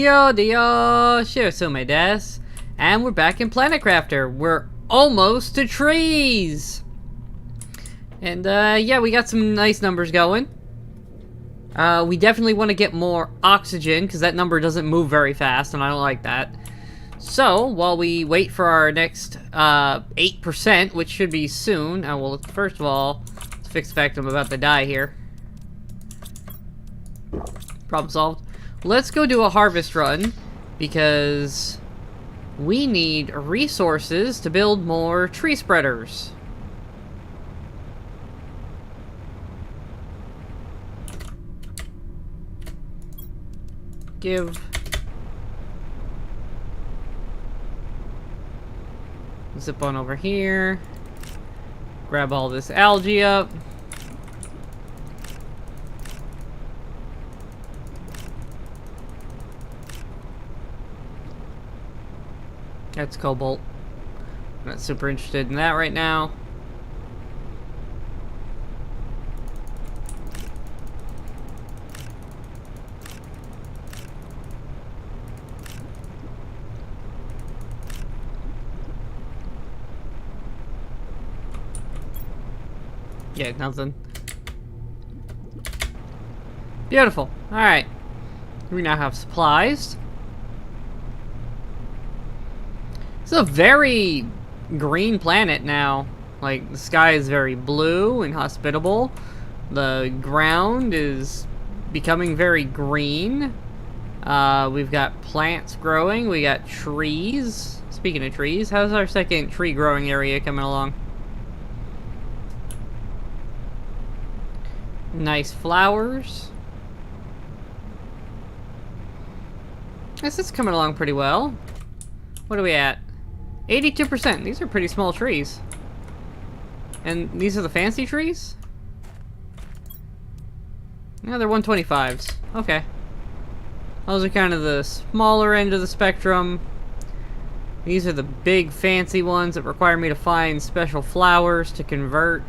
Yo, Shiro Tsume desu. And we're back in Planet Crafter. We're almost to trees. And yeah, we got some nice numbers going. We definitely want to get more oxygen because that number doesn't move very fast, and I don't like that. So while we wait for our next 8%, which should be soon. Well, first of all, let's fix the fact I'm about to die here. Problem solved. Let's go do a harvest run because we need resources to build more tree spreaders. Zip on over here. Grab all this algae up. That's cobalt. I'm not super interested in that right now. Yeah, nothing. Beautiful. Alright. We now have supplies. It's a very green planet now. Like, the sky is very blue and hospitable. The ground is becoming very green. We've got plants growing. We got trees. Speaking of trees, how's our second tree growing area coming along? Nice flowers. This is coming along pretty well. What are we at? 82%. These are pretty small trees. And these are the fancy trees? No, they're 125s. Okay. Those are kind of the smaller end of the spectrum. These are the big fancy ones that require me to find special flowers to convert.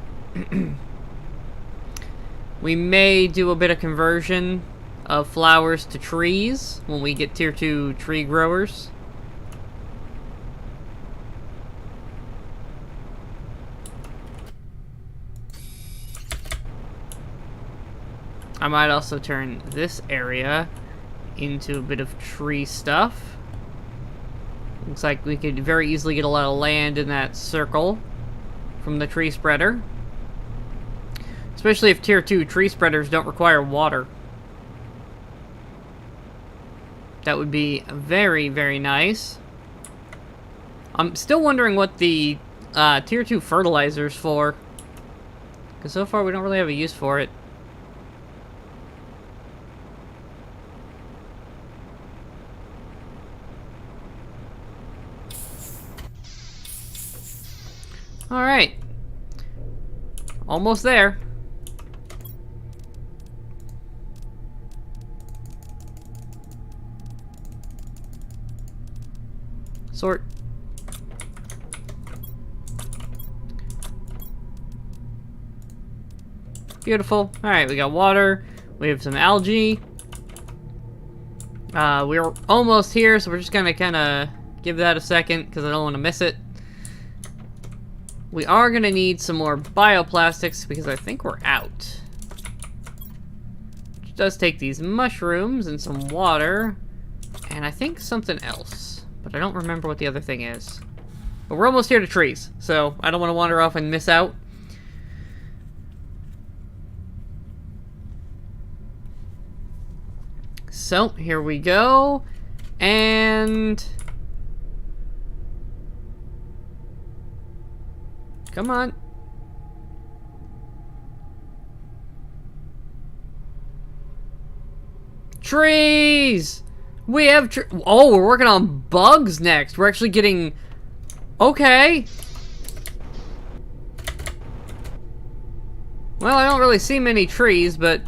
We may do a bit of conversion of flowers to trees when we get tier 2 tree growers. I might also turn this area into a bit of tree stuff. Looks like we could very easily get a lot of land in that circle from the tree spreader. Especially if tier 2 tree spreaders don't require water. That would be very, very nice. I'm still wondering what the tier 2 fertilizer's for. Because so far we don't really have a use for it. Alright. Almost there. Sort. Beautiful. Alright, we got water. We have some algae. We're almost here, so we're just gonna kinda give that a second because I don't want to miss it. We are gonna need some more bioplastics because I think we're out. Which does take these mushrooms and some water. And I think something else. But I don't remember what the other thing is. But we're almost here to trees, so I don't want to wander off and miss out. So, here we go. And... come on. Trees! We have oh, we're working on bugs next. We're actually getting... okay. Well, I don't really see many trees, but...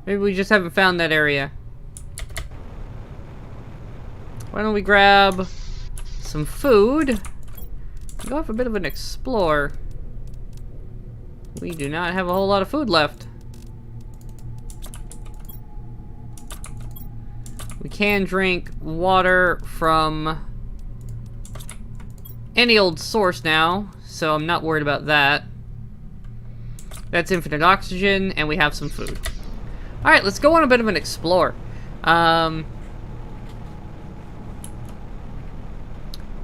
maybe we just haven't found that area. Why don't we grab some food? Go off a bit of an explore. We do not have a whole lot of food left. can drink water from any old source now, so I'm not worried about that. That's infinite oxygen, and we have some food. Alright, let's go on a bit of an explore.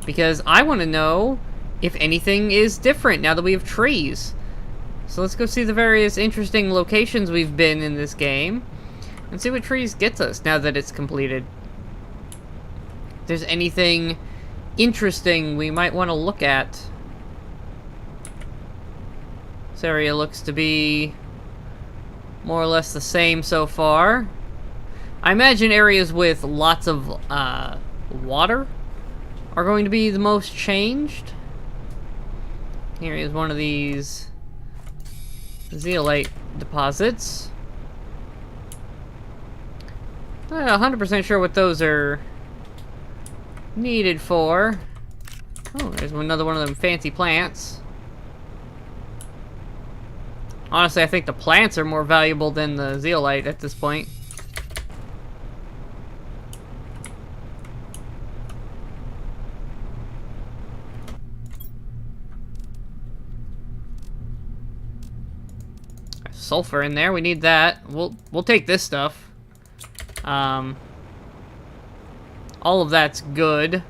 Because I want to know if anything is different now that we have trees. So let's go see the various interesting locations we've been in this game and see what trees gets us now that it's completed. If there's anything interesting we might want to look at. This area looks to be more or less the same so far. I imagine areas with lots of water are going to be the most changed. Here is one of these Zeolite Deposits. Not 100% sure what those are needed for. Oh, there's another one of them fancy plants. Honestly, I think the plants are more valuable than the zeolite at this point. Sulfur in there, we need that. We'll take this stuff. All of that's good.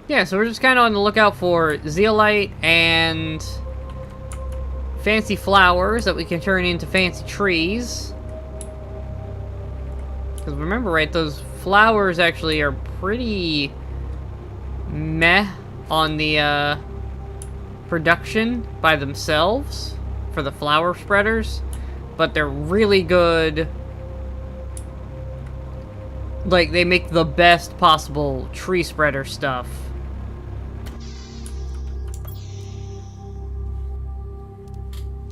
Yeah, so we're just kind of on the lookout for zeolite and fancy flowers that we can turn into fancy trees. Because remember, right, those flowers actually are pretty meh on the production by themselves for the flower spreaders, but they're really good. Like, they make the best possible tree spreader stuff.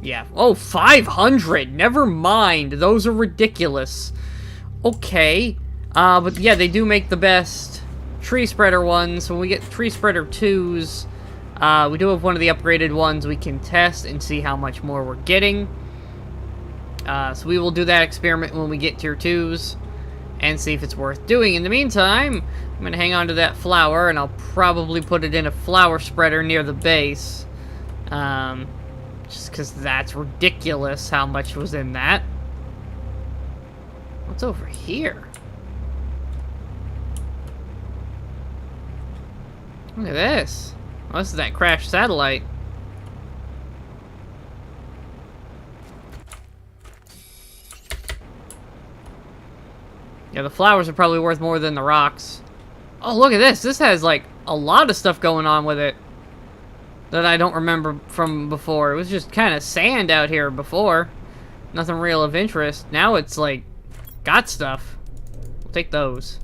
Yeah. Oh, 500! Never mind. Those are ridiculous. Okay. But yeah, they do make the best tree spreader ones. So when we get tree spreader 2s, we do have one of the upgraded ones we can test and see how much more we're getting. So we will do that experiment when we get tier 2s and see if it's worth doing. In the meantime, I'm going to hang on to that flower, and I'll probably put it in a flower spreader near the base. Just because that's ridiculous how much was in that. What's over here? Look at this. Oh, this is that crashed satellite. Yeah, the flowers are probably worth more than the rocks. Oh, look at this. This has, like, a lot of stuff going on with it that I don't remember from before. It was just kind of sand out here before. Nothing real of interest. Now it's, like, got stuff. We'll take those.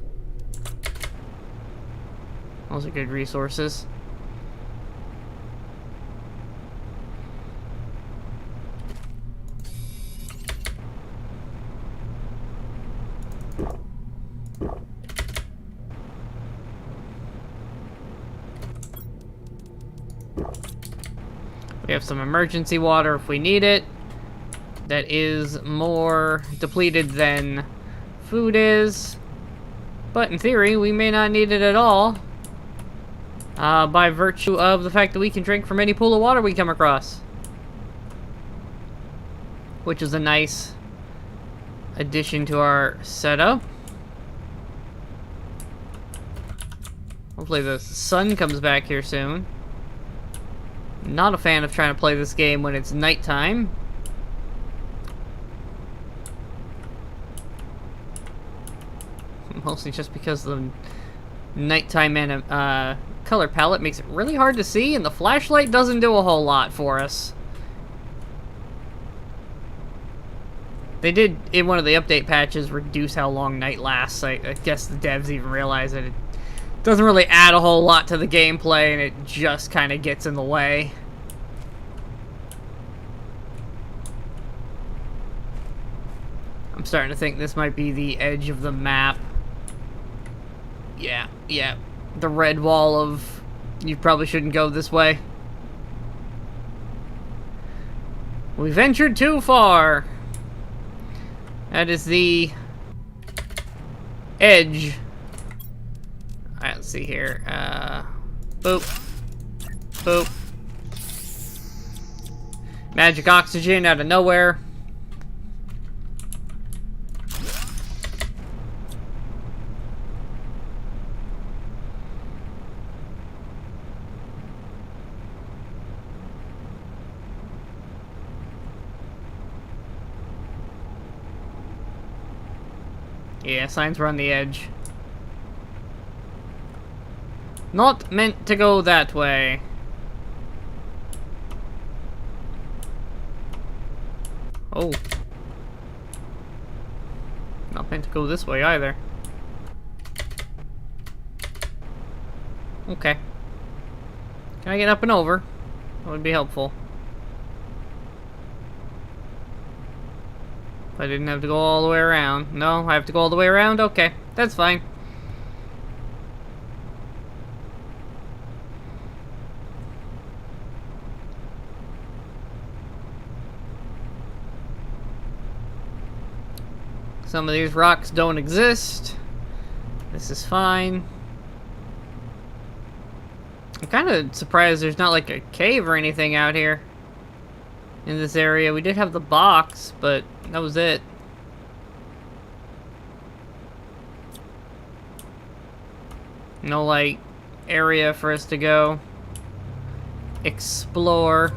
Those are good resources. We have some emergency water if we need it. That is more depleted than food is. But in theory, we may not need it at all. By virtue of the fact that we can drink from any pool of water we come across. Which is a nice addition to our setup. Hopefully the sun comes back here soon. Not a fan of trying to play this game when it's nighttime. Mostly just because the nighttime and color palette makes it really hard to see, and the flashlight doesn't do a whole lot for us. They did, in one of the update patches, reduce how long night lasts. I guess the devs even realize that it doesn't really add a whole lot to the gameplay, and it just kind of gets in the way. I'm starting to think this might be the edge of the map. Yeah. The red wall of, you probably shouldn't go this way. We ventured too far. That is the edge. Alright, let's see here. Boop. Boop. Magic oxygen out of nowhere. Yeah, signs were on the edge. Not meant to go that way. Oh. Not meant to go this way either. Okay. Can I get up and over? That would be helpful. I didn't have to go all the way around. No, I have to go all the way around? Okay, that's fine. Some of these rocks don't exist. This is fine. I'm kind of surprised there's not like a cave or anything out here in this area. We did have the box, but that was it. No, like, area for us to go explore.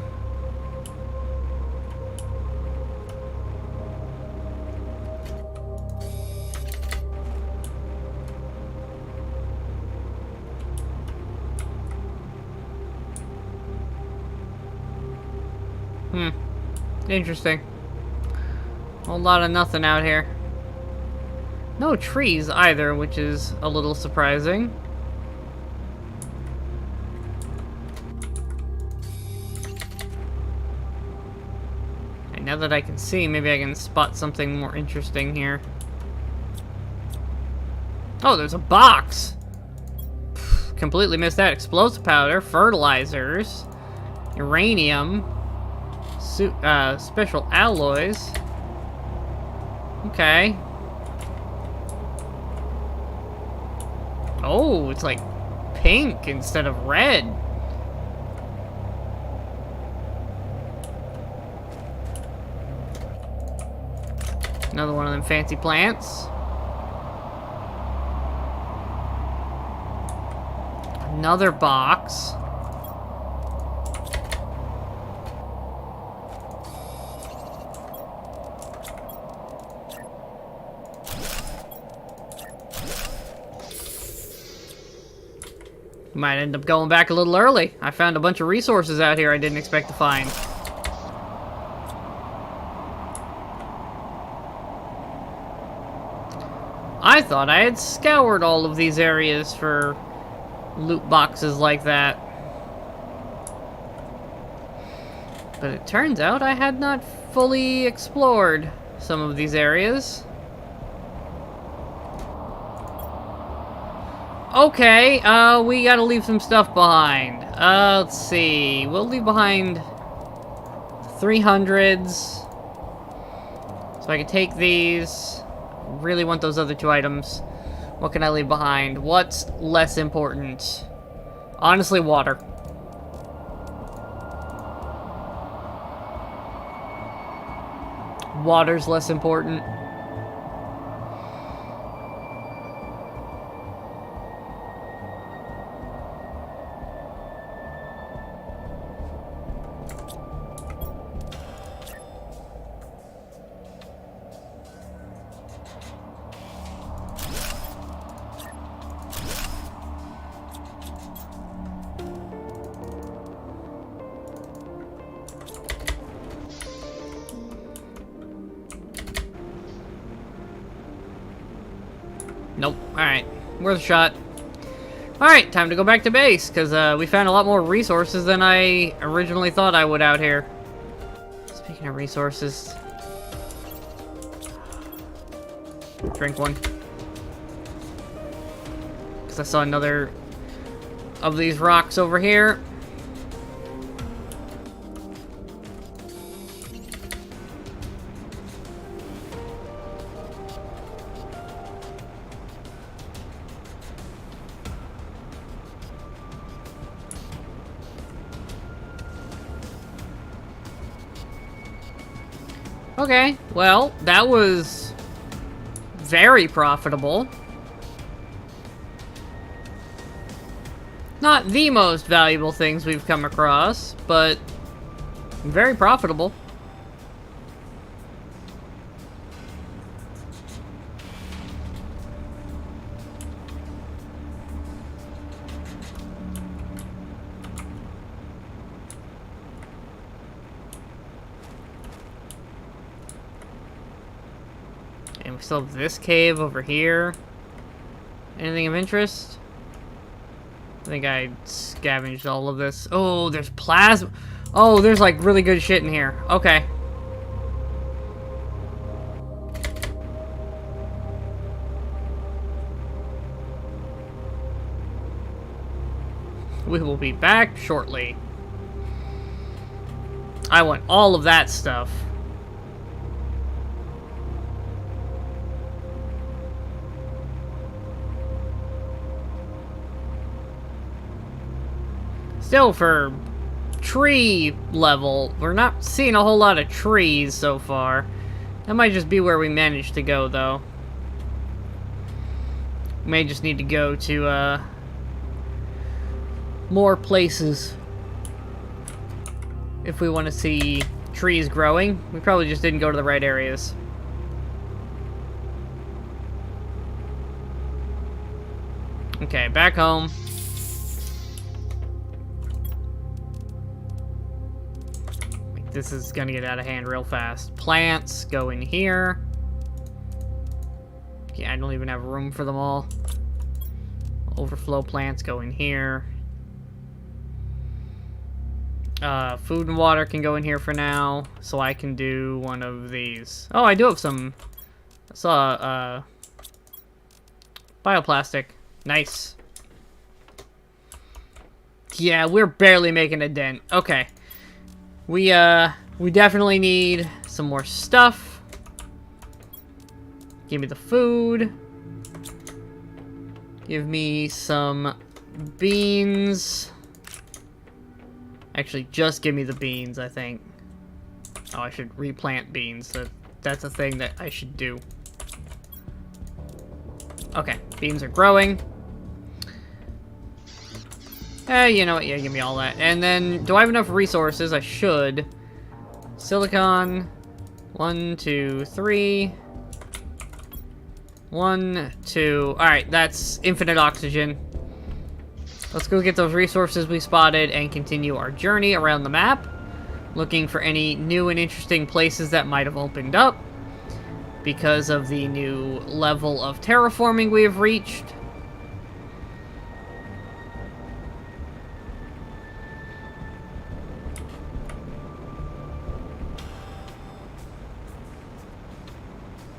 Interesting. A whole lot of nothing out here. No trees either, which is a little surprising. And now that I can see, maybe I can spot something more interesting here. Oh, there's a box! Pfft, completely missed that. Explosive powder, fertilizers, uranium, special alloys. Okay. Oh, it's like pink instead of red. Another one of them fancy plants. Another box. Might end up going back a little early. I found a bunch of resources out here I didn't expect to find. I thought I had scoured all of these areas for loot boxes like that. But it turns out I had not fully explored some of these areas. Okay, we gotta leave some stuff behind. Let's see. We'll leave behind 300s. So I can take these. Really want those other 2 items. What can I leave behind? What's less important? Honestly, water. Water's less important. Nope. Alright. Worth a shot. Alright, time to go back to base, because we found a lot more resources than I originally thought I would out here. Speaking of resources... Drink one. Because I saw another of these rocks over here. Okay, well, that was very profitable. Not the most valuable things we've come across, but very profitable. And we still have this cave over here. Anything of interest? I think I scavenged all of this. Oh, there's plasma. Oh, there's like really good shit in here. Okay. We will be back shortly. I want all of that stuff. Still, for tree level, we're not seeing a whole lot of trees so far. That might just be where we managed to go, though. We may just need to go to, more places if we want to see trees growing. We probably just didn't go to the right areas. Okay, back home. This is gonna get out of hand real fast. Plants go in here. Yeah, I don't even have room for them all. Overflow plants go in here. Food and water can go in here for now, so I can do one of these. Oh, I do have some. I saw bioplastic. Nice. Yeah, we're barely making a dent. Okay. We definitely need some more stuff. Give me the food. Give me some beans. Actually, just give me the beans, I think. Oh, I should replant beans. That's a thing that I should do. Okay, beans are growing. You know what? Yeah, give me all that. And then, do I have enough resources? I should. Silicon. 1, 2, 3. 1, 2. Alright, that's infinite oxygen. Let's go get those resources we spotted and continue our journey around the map. Looking for any new and interesting places that might have opened up because of the new level of terraforming we have reached.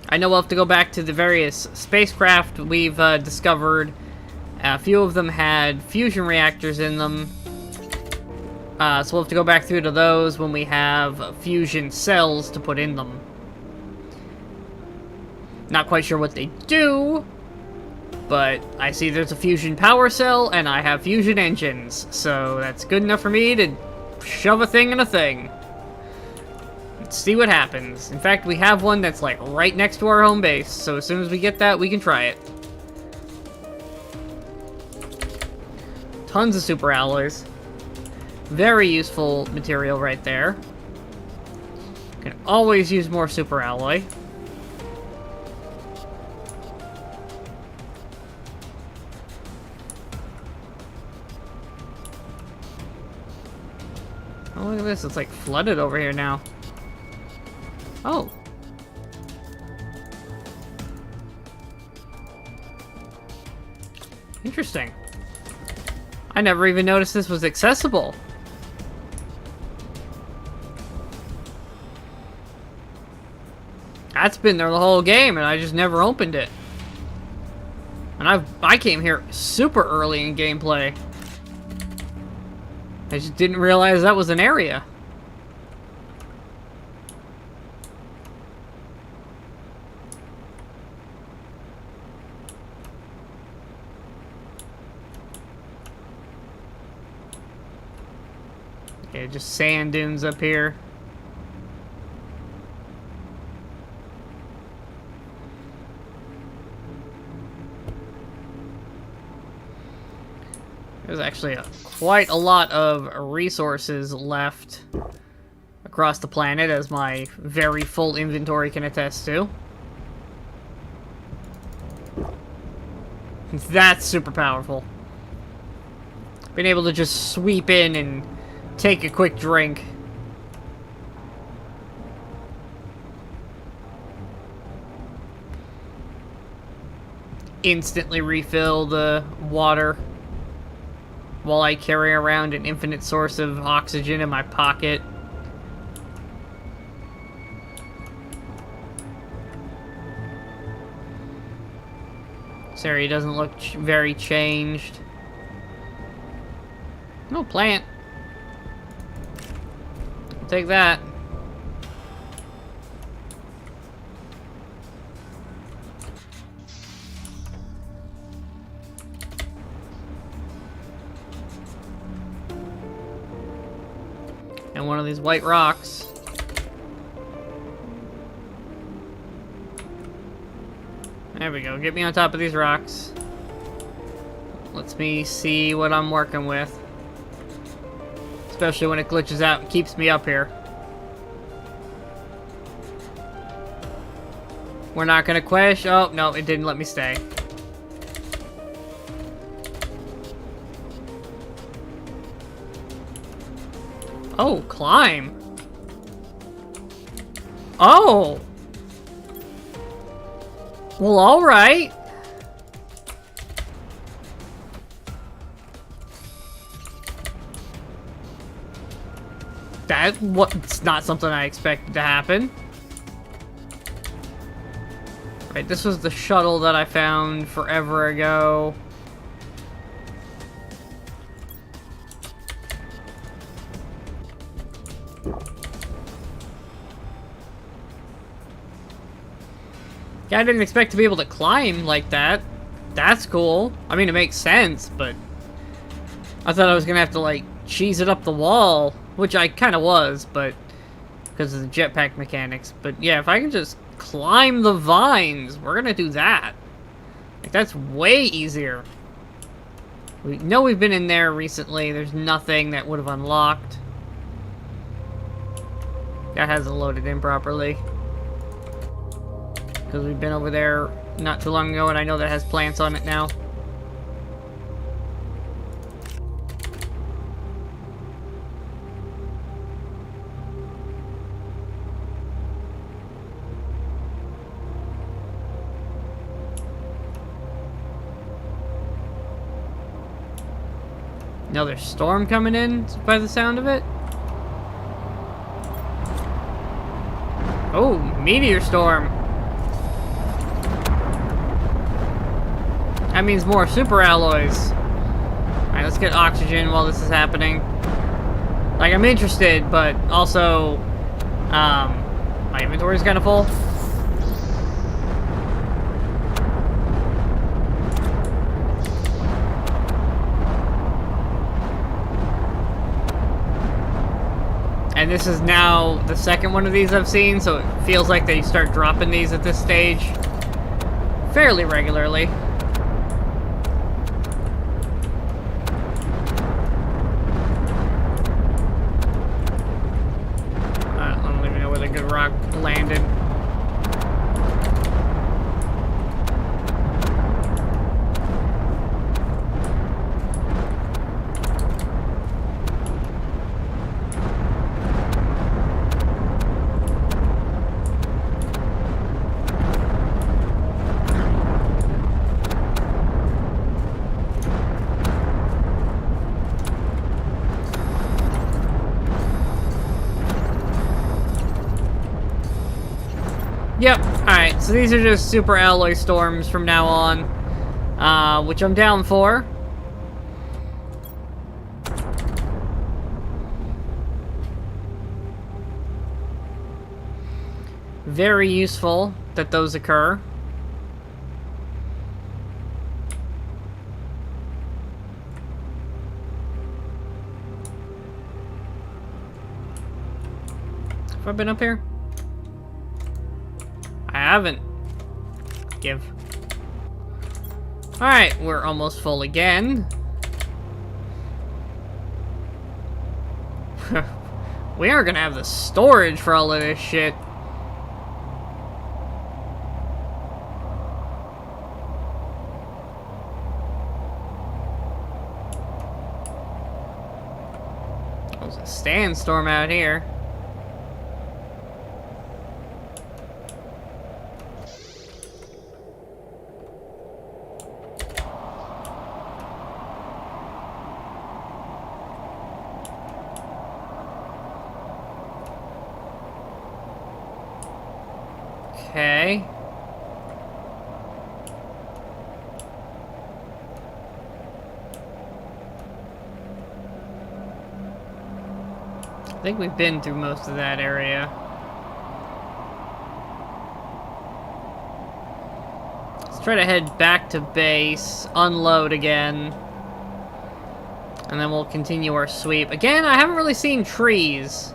I know we'll have to go back to the various spacecraft we've discovered. A few of them had fusion reactors in them. So we'll have to go back through to those when we have fusion cells to put in them. Not quite sure what they do, but I see there's a fusion power cell and I have fusion engines. So that's good enough for me to shove a thing in a thing. See what happens. In fact, we have one that's like right next to our home base, so as soon as we get that, we can try it. Tons of super alloys. Very useful material right there. Can always use more super alloy. Oh, look at this. It's like flooded over here now. Oh. Interesting. I never even noticed this was accessible. That's been there the whole game, and I just never opened it. And I came here super early in gameplay. I just didn't realize that was an area. Okay, just sand dunes up here. There's actually quite a lot of resources left across the planet, as my very full inventory can attest to. That's super powerful. Being able to just sweep in and take a quick drink. Instantly refill the water while I carry around an infinite source of oxygen in my pocket. This area doesn't look very changed. No plant. I'll take that. And one of these white rocks. There we go. Get me on top of these rocks. Lets me see what I'm working with. Especially when it glitches out and keeps me up here. We're not gonna question. Oh, no, it didn't let me stay. Oh, climb. Oh. Well, alright. It's not something I expected to happen. Right, this was the shuttle that I found forever ago. Yeah, I didn't expect to be able to climb like that. That's cool. I mean, it makes sense, but I thought I was gonna have to, like, cheese it up the wall, which I kind of was, but because of the jetpack mechanics. But yeah, if I can just climb the vines, we're gonna do that. Like, that's way easier. We know we've been in there recently. There's nothing that would have unlocked. That hasn't loaded in properly. Because we've been over there not too long ago, and I know that has plants on it now. Another storm coming in, by the sound of it. Oh, meteor storm. That means more super alloys. Alright, let's get oxygen while this is happening. Like, I'm interested, but also, my inventory's kind of full. And this is now the second one of these I've seen, so it feels like they start dropping these at this stage fairly regularly. I don't even know where the good rock landed. Yep, alright, so these are just super alloy storms from now on, which I'm down for. Very useful that those occur. Have I been up here? I haven't. Give. Alright, we're almost full again. We aren't gonna have the storage for all of this shit. There's a sandstorm out here. Okay. I think we've been through most of that area. Let's try to head back to base, unload again, and then we'll continue our sweep. Again, I haven't really seen trees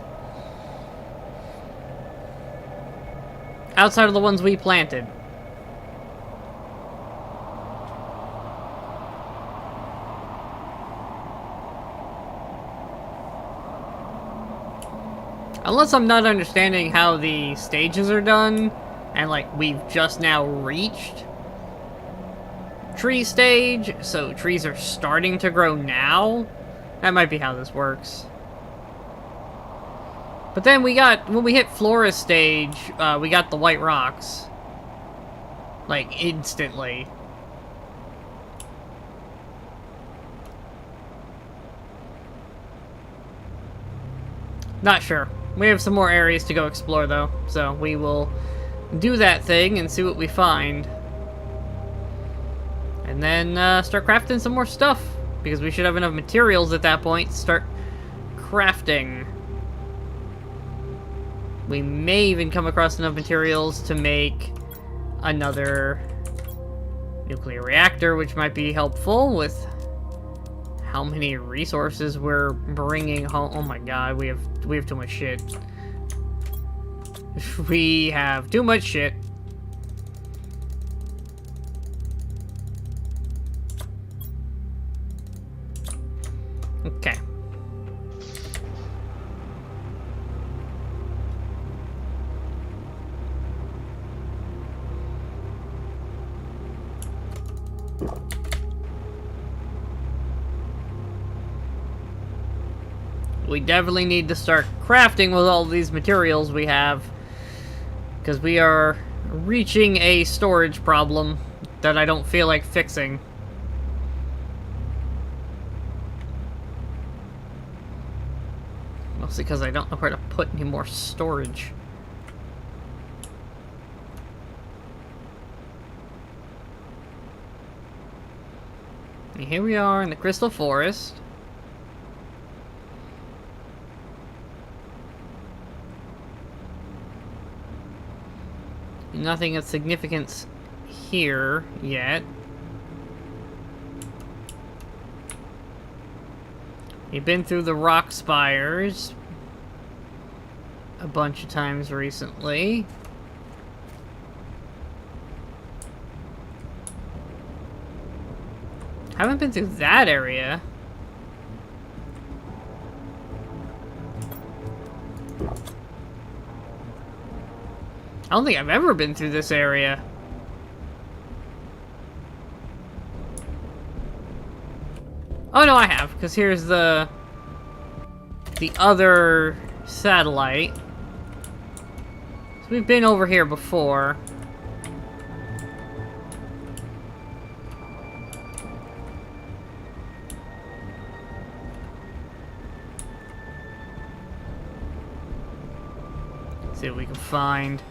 outside of the ones we planted. Unless I'm not understanding how the stages are done, and like we've just now reached tree stage, so trees are starting to grow now. That might be how this works. But then when we hit florist stage, we got the white rocks. Like, instantly. Not sure. We have some more areas to go explore, though. So we will do that thing and see what we find. And then start crafting some more stuff. Because we should have enough materials at that point to start crafting. We may even come across enough materials to make another nuclear reactor, which might be helpful with how many resources we're bringing home. Oh my god, we have too much shit. We have too much shit. Okay. We definitely need to start crafting with all these materials we have, because we are reaching a storage problem that I don't feel like fixing. Mostly because I don't know where to put any more storage. And here we are in the Crystal Forest. Nothing of significance here yet. We've been through the rock spires a bunch of times recently. Haven't been through that area. I don't think I've ever been through this area. Oh no, I have, because here's the other satellite. So we've been over here before. Let's see what we can find.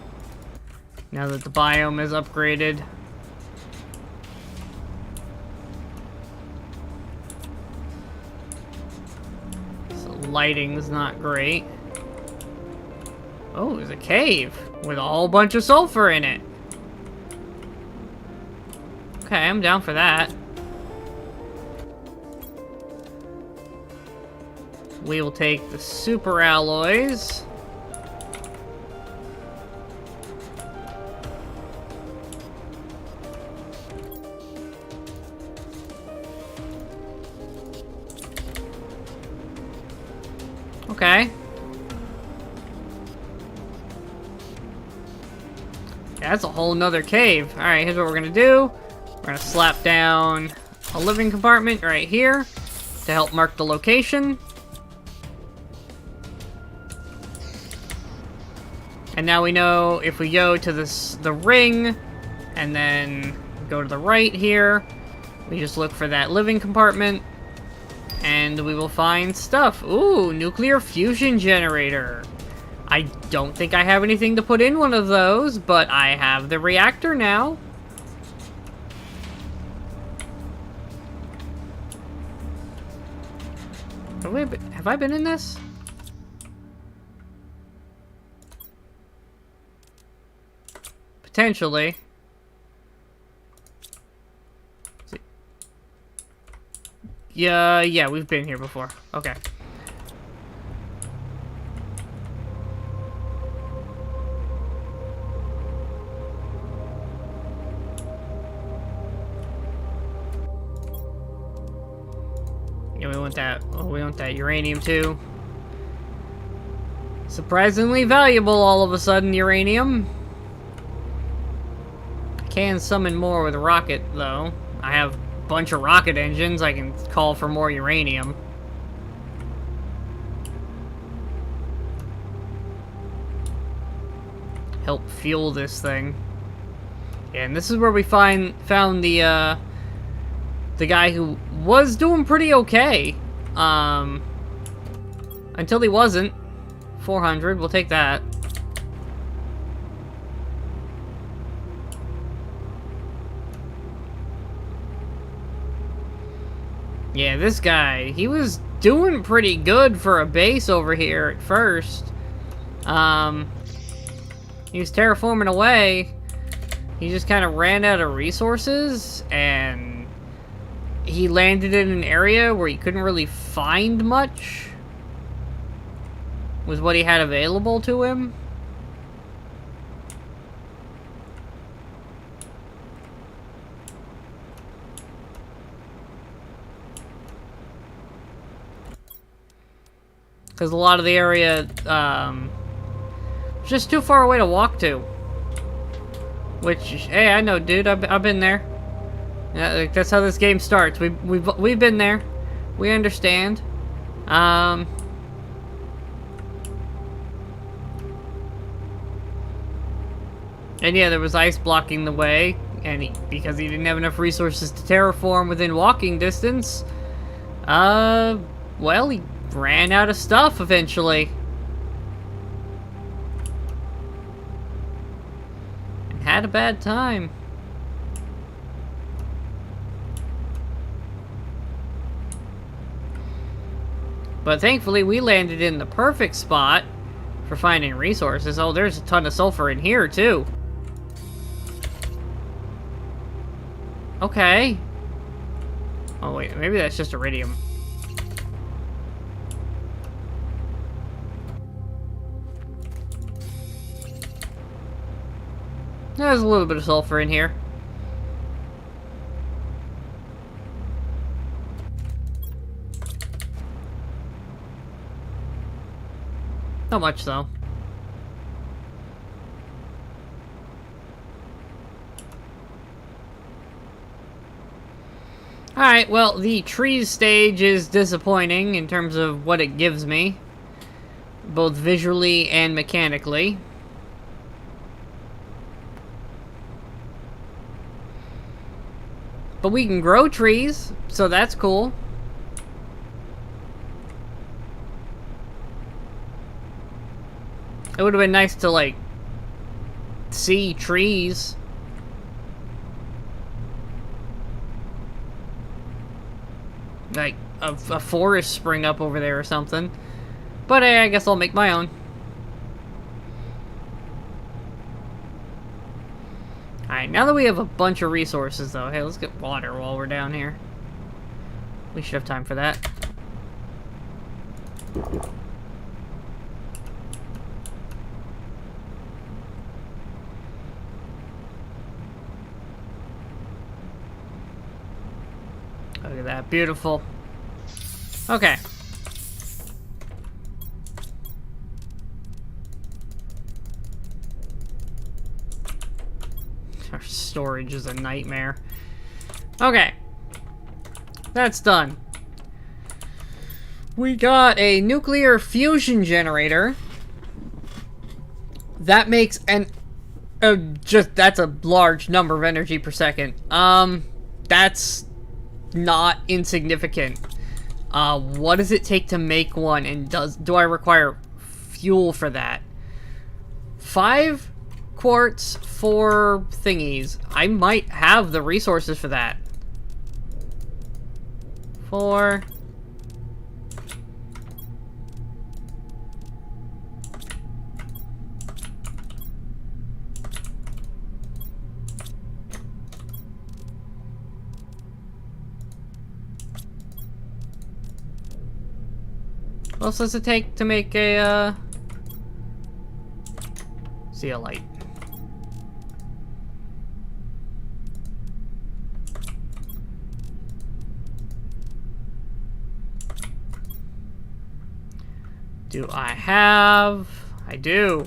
Now that the biome is upgraded. So lighting's not great. Oh, there's a cave with a whole bunch of sulfur in it. Okay, I'm down for that. We will take the super alloys. Okay. Yeah, that's a whole nother cave. Alright, here's what we're gonna do. We're gonna slap down a living compartment right here to help mark the location. And now we know if we go to the ring and then go to the right here, we just look for that living compartment and we will find stuff. Ooh, nuclear fusion generator. I don't think I have anything to put in one of those, but I have the reactor now. Have I been in this? Potentially. Yeah, we've been here before. Okay. Yeah, we want that. Oh, we want that uranium too. Surprisingly valuable all of a sudden, uranium. I can summon more with a rocket, though. I have a bunch of rocket engines. I can call for more uranium. Help fuel this thing. Yeah, and this is where we found the guy who was doing pretty okay. Until he wasn't. 400, we'll take that. Yeah, this guy, he was doing pretty good for a base over here at first. He was terraforming away. He just kind of ran out of resources, and he landed in an area where he couldn't really find much with what he had available to him. Because a lot of the area, just too far away to walk to. Which, hey, I know, dude. I've been there. Yeah, like, that's how this game starts. We've been there. We understand. And yeah, there was ice blocking the way, and because he didn't have enough resources to terraform within walking distance, well, he ran out of stuff eventually. And had a bad time. But thankfully, we landed in the perfect spot for finding resources. Oh, there's a ton of sulfur in here, too. Okay. Oh, wait, maybe that's just iridium. There's a little bit of sulfur in here. Not much, though. Alright, well, the trees stage is disappointing in terms of what it gives me, both visually and mechanically. But we can grow trees, so that's cool. It would have been nice to, like, see trees. Like, a forest spring up over there or something. But hey, I guess I'll make my own. Alright, now that we have a bunch of resources, though, hey, let's get water while we're down here. We should have time for that. Look at that, beautiful. Okay. storage is a nightmare. Okay. That's done. We got a nuclear fusion generator. That makes that's a large number of energy per second. That's not insignificant. What does it take to make one, and do I require fuel for that? 5 quartz, 4 thingies. I might have the resources for that. 4. What else does it take to make a, zeolite? Do I have? I do.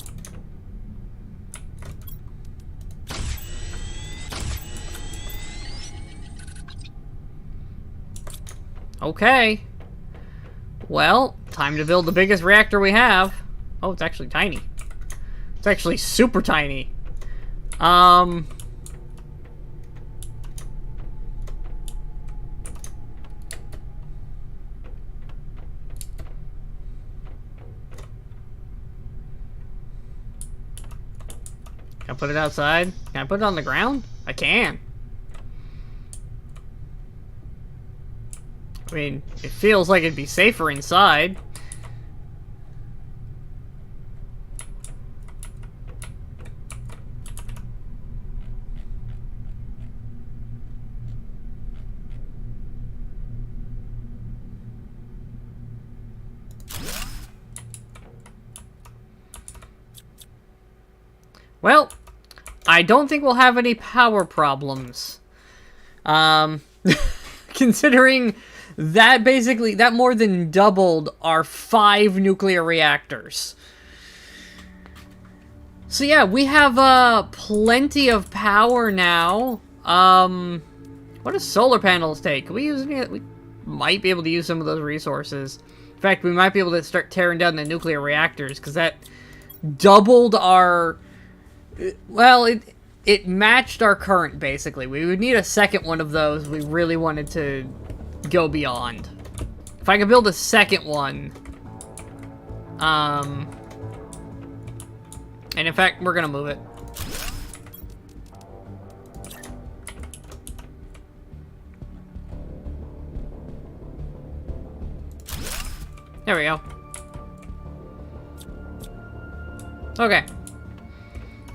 Okay. Well, time to build the biggest reactor we have. Oh, it's actually tiny. It's actually super tiny. Can I put it outside? Can I put it on the ground? I can. I mean, it feels like it'd be safer inside. Well, I don't think we'll have any power problems. Considering that that more than doubled our 5 nuclear reactors. So yeah, we have plenty of power now. What do solar panels take? Can we use any? We might be able to use some of those resources. In fact, we might be able to start tearing down the nuclear reactors, because that doubled our... Well, it matched our current, basically. We would need a second one of those. We really wanted to go beyond. If I could build a second one. And in fact, we're gonna move it. There we go. Okay.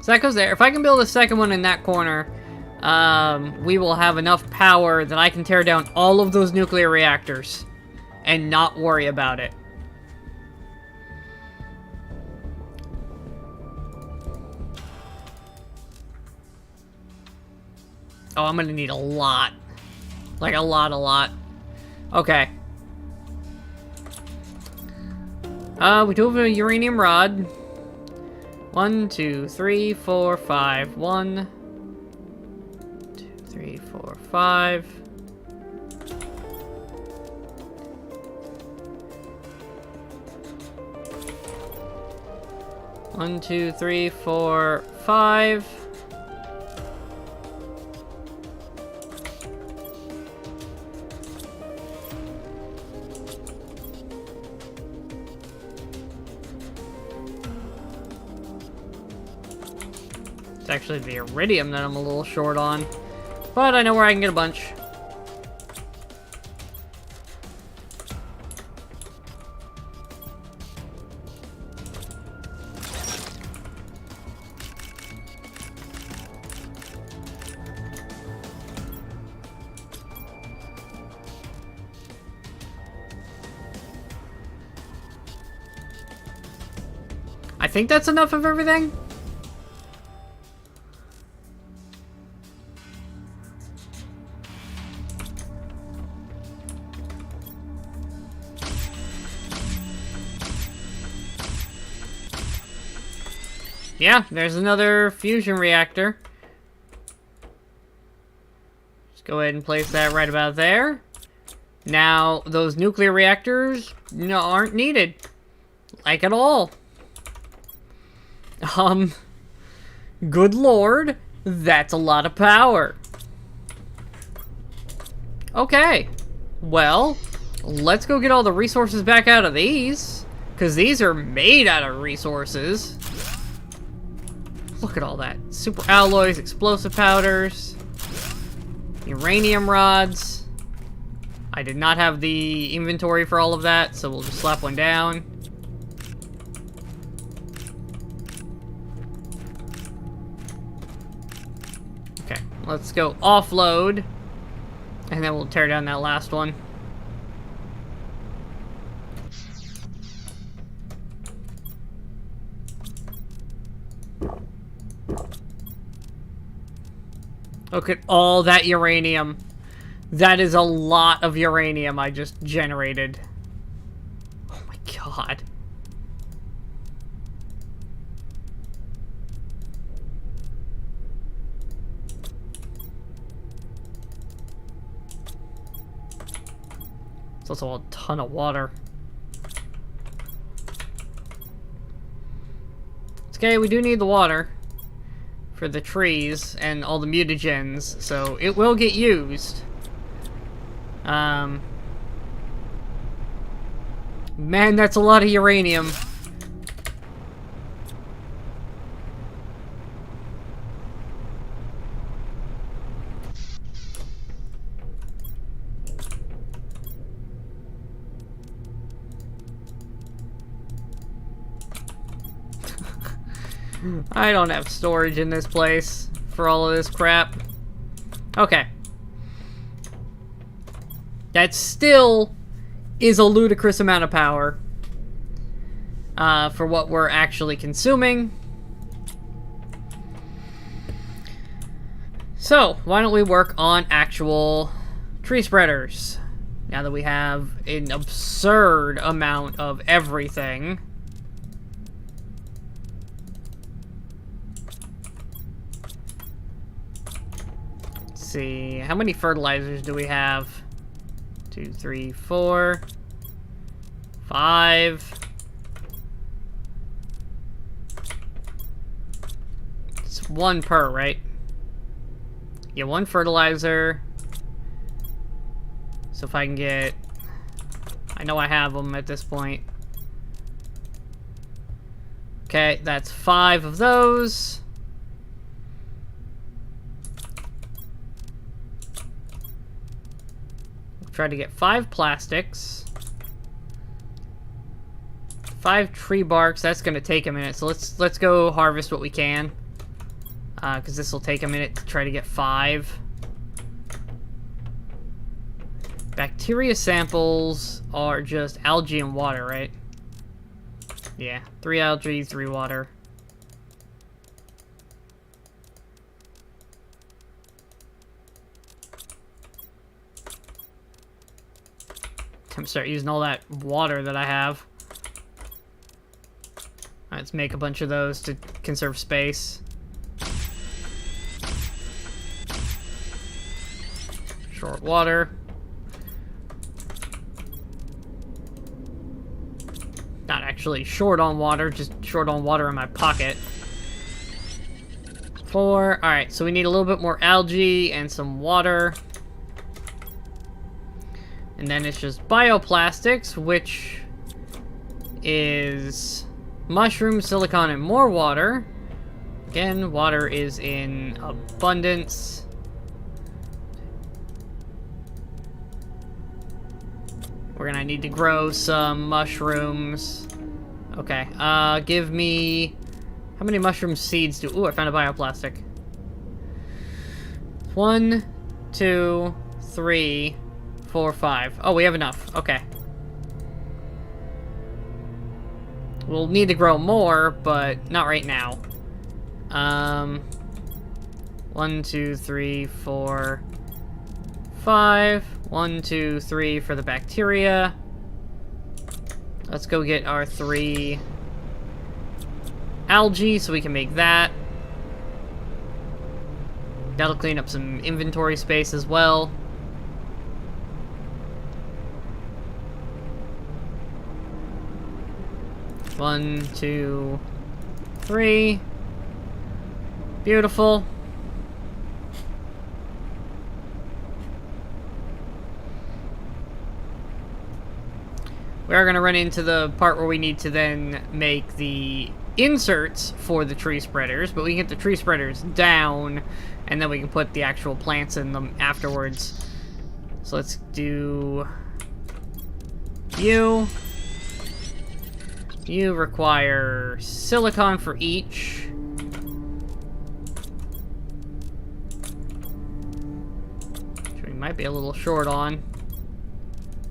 So that goes there. If I can build a second one in that corner, we will have enough power that I can tear down all of those nuclear reactors and not worry about it. Oh, I'm gonna need a lot. Like a lot. Okay. We do have a uranium rod. 1, 2, 3, 4, 5. 1, 2, 3, 4, 5. One, 2, 3, 4, 5. It's actually the iridium that I'm a little short on. But I know where I can get a bunch. I think that's enough of everything. Yeah, there's another fusion reactor. go ahead and place that right about there. Now, those nuclear reactors aren't needed. Like at all. Good lord, that's a lot of power. Okay, well, let's go get all the resources back out of these, because these are made out of resources. Look at all that. Super alloys, explosive powders, uranium rods. I did not have the inventory for all of that, so we'll just slap one down. Okay, let's go offload, and then we'll tear down that last one. Look at all that uranium. That is a lot of uranium I just generated. Oh my god. It's also a ton of water. It's okay, we do need the water for the trees and all the mutagens, so it will get used. Man, that's a lot of uranium. I don't have storage in this place for all of this crap. Okay. That still is a ludicrous amount of power for what we're actually consuming. So, why don't we work on actual tree spreaders? Now that we have an absurd amount of everything. Let's see, how many fertilizers do we have? 2, 3, 4, 5. It's 1 per, right? Yeah, 1 fertilizer. So if I can get... I know I have them at this point. Okay, that's 5 of those. Try to get 5 plastics, 5 tree barks. That's gonna take a minute, so let's go harvest what we can, because this will take a minute to try to get 5. Bacteria samples are just algae and water, right? Yeah, 3 algae, 3 water. I'm gonna start using all that water that I have. Alright, let's make a bunch of those to conserve space. Short water. Not actually short on water, just short on water in my pocket. 4. Alright, so we need a little bit more algae and some water. And then it's just bioplastics, which is mushroom, silicon, and more water. Again, water is in abundance. We're gonna need to grow some mushrooms. Okay, give me... How many mushroom seeds do... Ooh, I found a bioplastic. 1, 2, 3... 4, 5. Oh, we have enough. Okay. We'll need to grow more, but not right now. 1, 2, 3, 4, 5. 1, 2, 3 for the bacteria. Let's go get our 3 algae so we can make that. That'll clean up some inventory space as well. One, two, three. Beautiful. We are going to run into the part where we need to then make the inserts for the tree spreaders, but we can get the tree spreaders down, and then we can put the actual plants in them afterwards. So let's do you. You require silicon for each. Which we might be a little short on.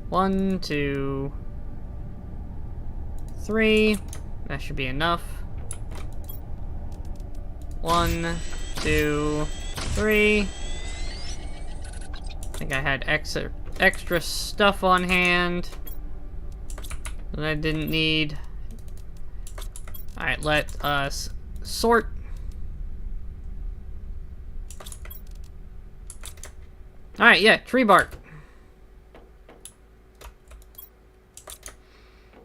1, 2, 3. That should be enough. 1, 2, 3. I think I had extra stuff on hand that I didn't need. Alright, let us sort. Alright, yeah, tree bark.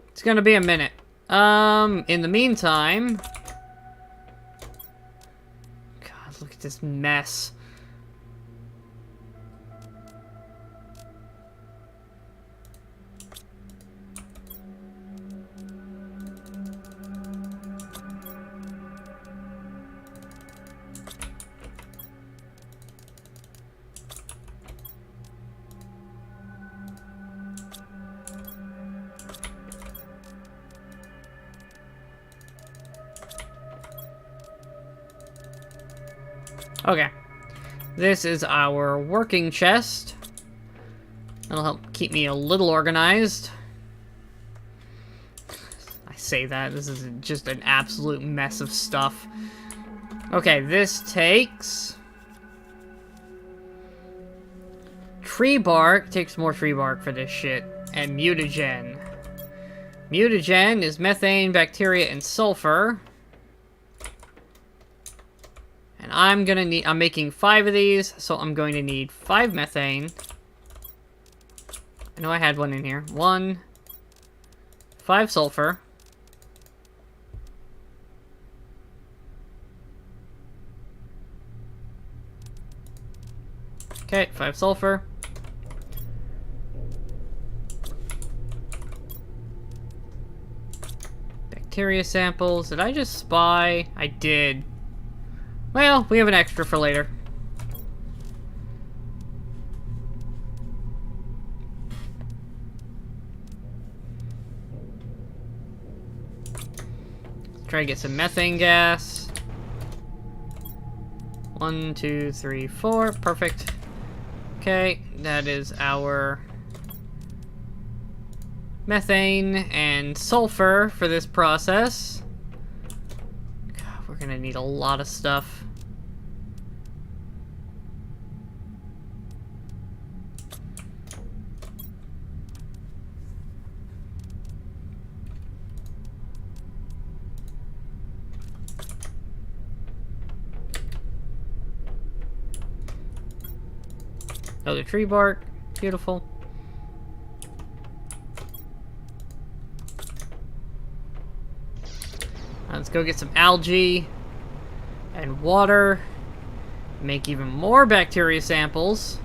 It's gonna be a minute. In the meantime... God, look at this mess. Okay, this is our working chest. That'll help keep me a little organized. I say that, this is just an absolute mess of stuff. Okay, this takes... tree bark, takes more tree bark for this shit, and mutagen. Mutagen is methane, bacteria, and sulfur. And I'm making 5 of these, so I'm going to need 5 methane. I know I had one in here. 1, 5 sulfur. Okay, 5 sulfur. Bacteria samples. Did I just spy? I did. Well, we have an extra for later. Let's try to get some methane gas. 1, 2, 3, 4. Perfect. Okay, that is our methane and sulfur for this process. God, we're gonna need a lot of stuff. Another tree bark. Beautiful. Let's go get some algae and water. Make even more bacteria samples.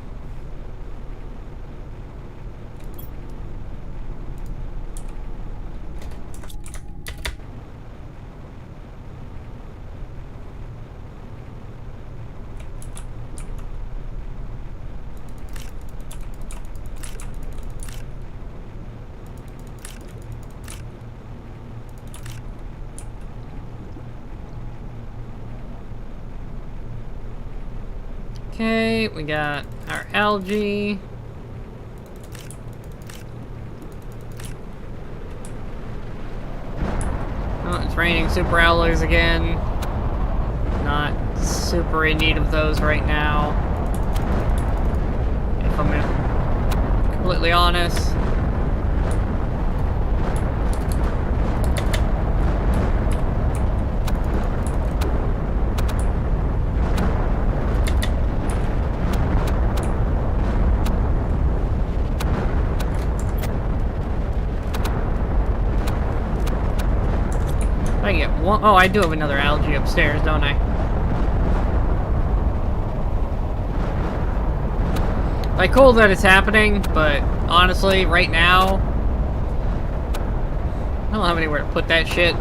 Okay, we got our algae. Oh, it's raining super alloys again. Not super in need of those right now, if I'm completely honest. one... Oh, I do have another algae upstairs, don't I? Like, cool that it's happening, but honestly, right now, I don't have anywhere to put that shit.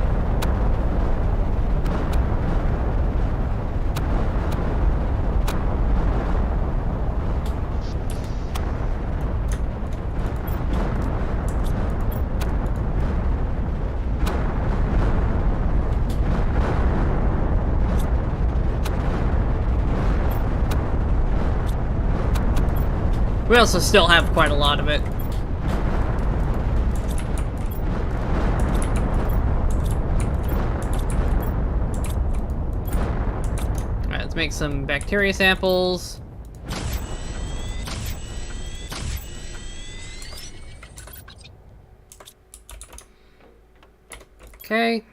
We also still have quite a lot of it. Alright, let's make some bacteria samples. Okay.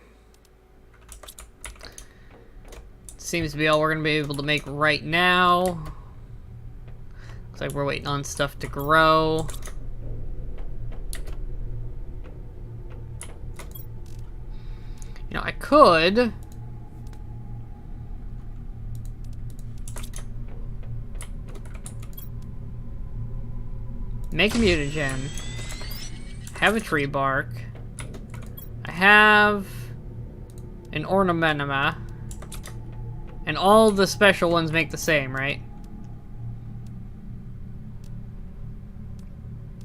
Seems to be all we're going to be able to make right now. Looks like we're waiting on stuff to grow. You know, I could... make a mutagen. Have a tree bark. I have an ornamentama. And all the special ones make the same, right?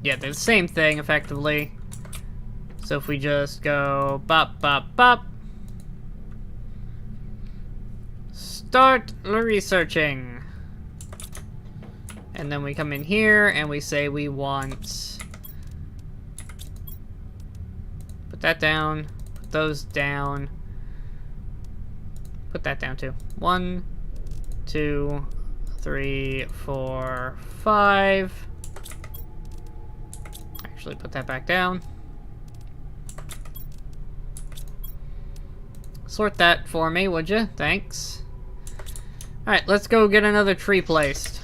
Yeah, they're the same thing, effectively. So if we just go bop, bop, bop. Start researching. And then we come in here and we say we want... Put that down. Put those down. Put that down too. 1, 2, 3, 4, 5. Actually, put that back down. Sort that for me, would you? Thanks. Alright, let's go get another tree placed.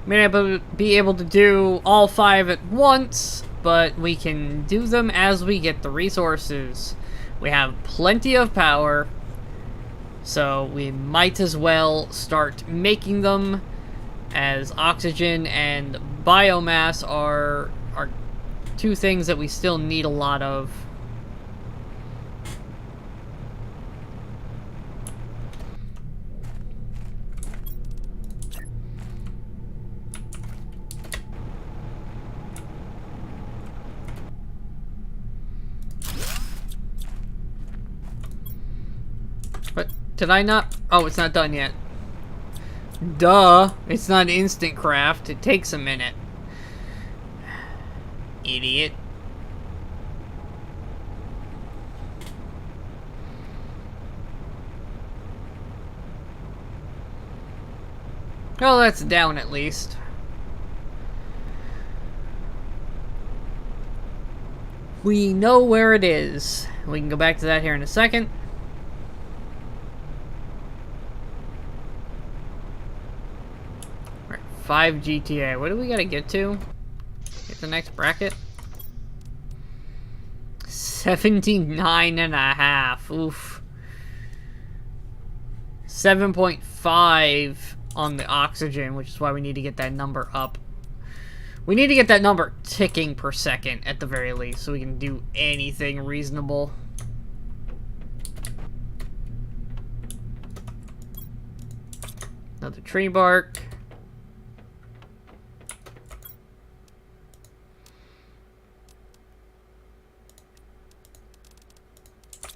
May not be able to do all 5 at once, but we can do them as we get the resources. We have plenty of power, so we might as well start making them, as oxygen and biomass are 2 things that we still need a lot of. But did I not? Oh, it's not done yet. Duh. It's not instant craft. It takes a minute. Idiot. Well, that's down at least. We know where it is. We can go back to that here in a second. Right, 5 GTA. What do we gotta get to? Get the next bracket? 79.5. Oof. 7.5 on the oxygen, which is why we need to get that number up. We need to get that number ticking per second, at the very least, so we can do anything reasonable. Another tree bark.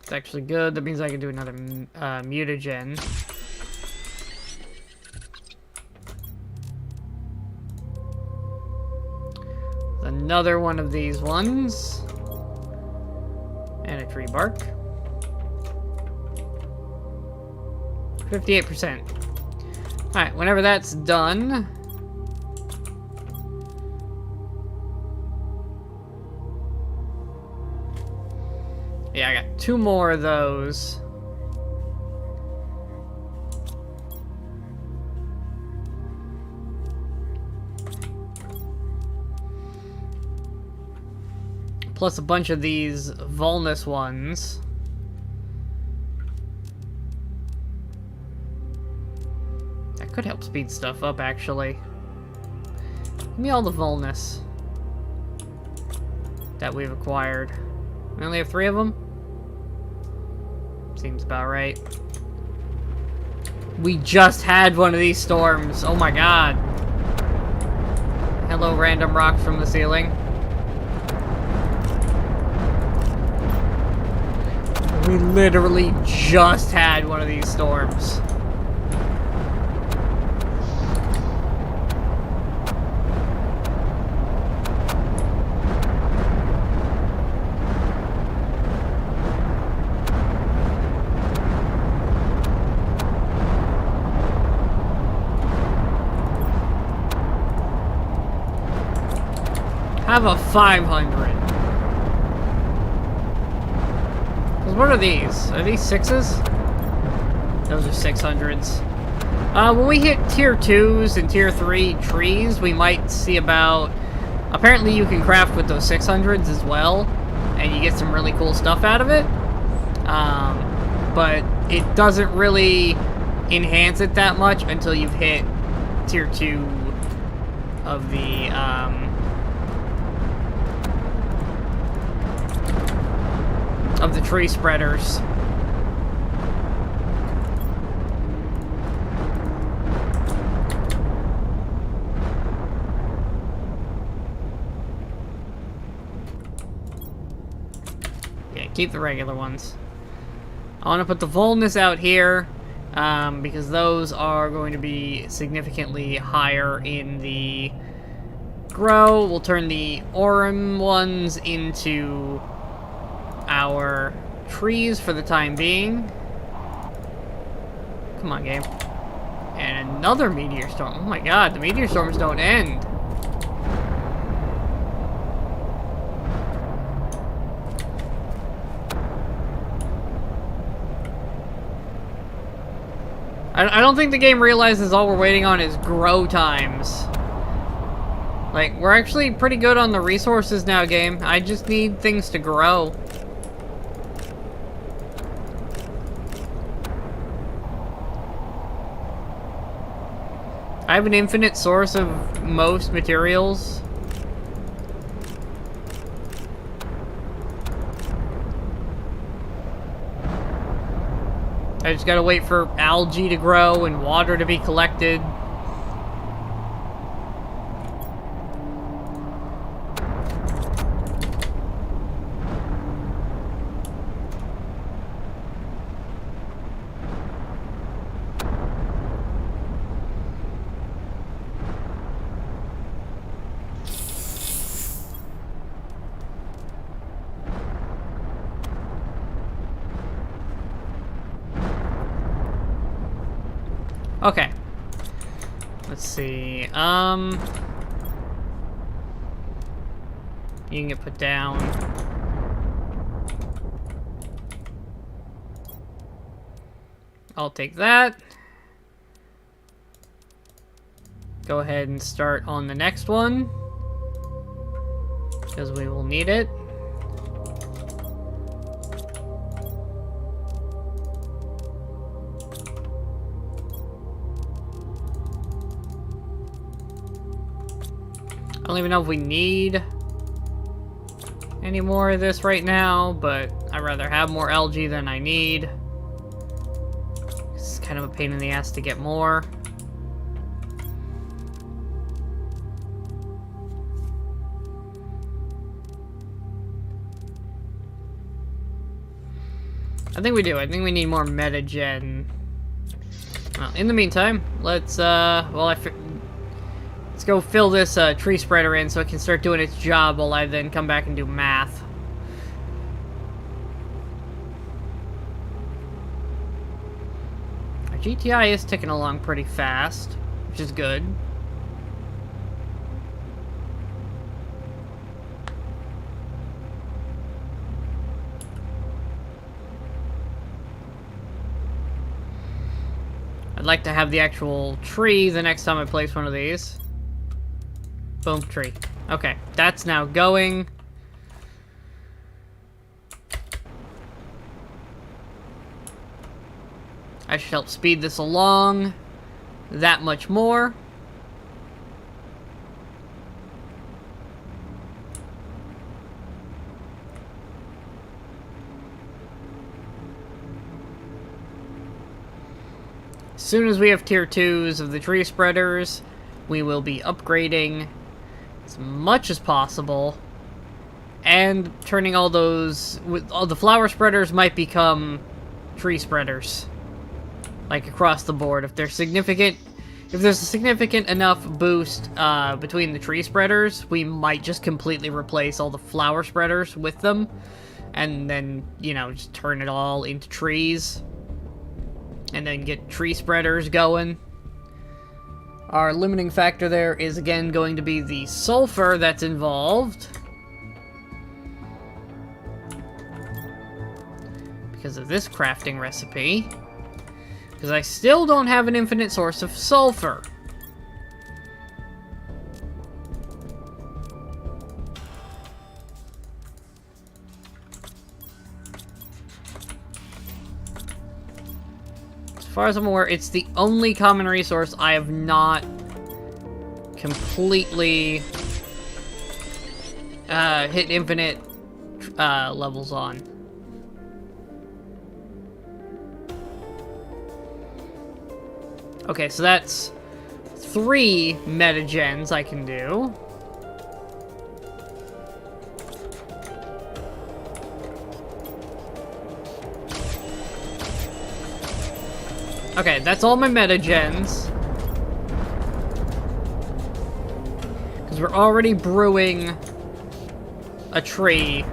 It's actually good. That means I can do another mutagen. Another one of these ones. And a tree bark. 58%. Alright, whenever that's done... Yeah, I got 2 more of those. plus a bunch of these Volnus ones. That could help speed stuff up, actually. Give me all the Volnus that we've acquired. We only have 3 of them? Seems about right. We just had one of these storms. Oh my god. Hello, random rocks from the ceiling. We literally just had one of these storms. Have a 500. What are these? Are these 6s? Those are 600s. When we hit tier 2s and tier 3 trees, we might see about... Apparently you can craft with those 600s as well, and you get some really cool stuff out of it. But it doesn't really enhance it that much until you've hit tier 2 of the... of the tree spreaders. Yeah, keep the regular ones. I want to put the Volnus out here, because those are going to be significantly higher in the grow. We'll turn the Aurum ones into our trees for the time being. Come on, game. And another meteor storm. Oh my god, the meteor storms don't end. I don't think the game realizes all we're waiting on is grow times. Like, we're actually pretty good on the resources now, game. I just need things to grow. I have an infinite source of most materials. I just gotta wait for algae to grow and water to be collected. Okay. Let's see. You can get put down. I'll take that. Go ahead and start on the next one, because we will need it. I don't even know if we need any more of this right now, but I'd rather have more algae than I need. It's kind of a pain in the ass to get more. I think we do. I think we need more metagen. Well, in the meantime, let's, let's go fill this tree spreader in so it can start doing its job while I then come back and do math. Our GTI is ticking along pretty fast, which is good. I'd like to have the actual tree the next time I place one of these. Boom, tree. Okay, that's now going. I should help speed this along that much more. As soon as we have tier 2s of the tree spreaders, we will be upgrading as much as possible. And turning all those... all the flower spreaders might become tree spreaders. Like across the board. If there's a significant enough boost between the tree spreaders, we might just completely replace all the flower spreaders with them. And then, you know, just turn it all into trees. And then get tree spreaders going. Our limiting factor there is again going to be the sulfur that's involved. Because of this crafting recipe. Because I still don't have an infinite source of sulfur. As far as I'm aware, it's the only common resource I have not completely hit infinite levels on. Okay, so that's 3 metagens I can do. Okay, that's all my metagens. Because we're already brewing a tree.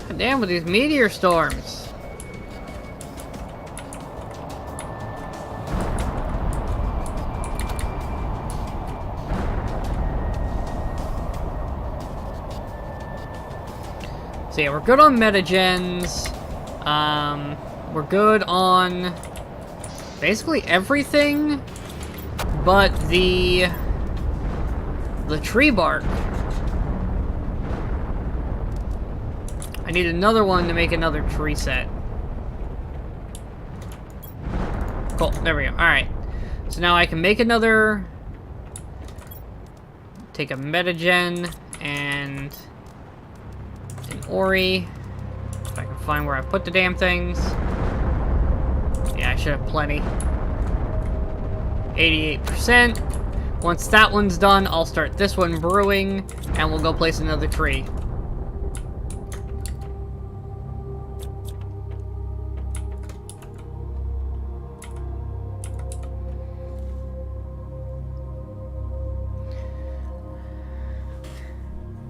God damn with these meteor storms. So yeah, we're good on metagens. We're good on basically everything but the tree bark. I need another one to make another tree set. Cool, there we go. Alright. So now I can make another... take a metagen and... an ori. If I can find where I put the damn things. Yeah, I should have plenty. 88%. Once that one's done, I'll start this one brewing, and we'll go place another tree.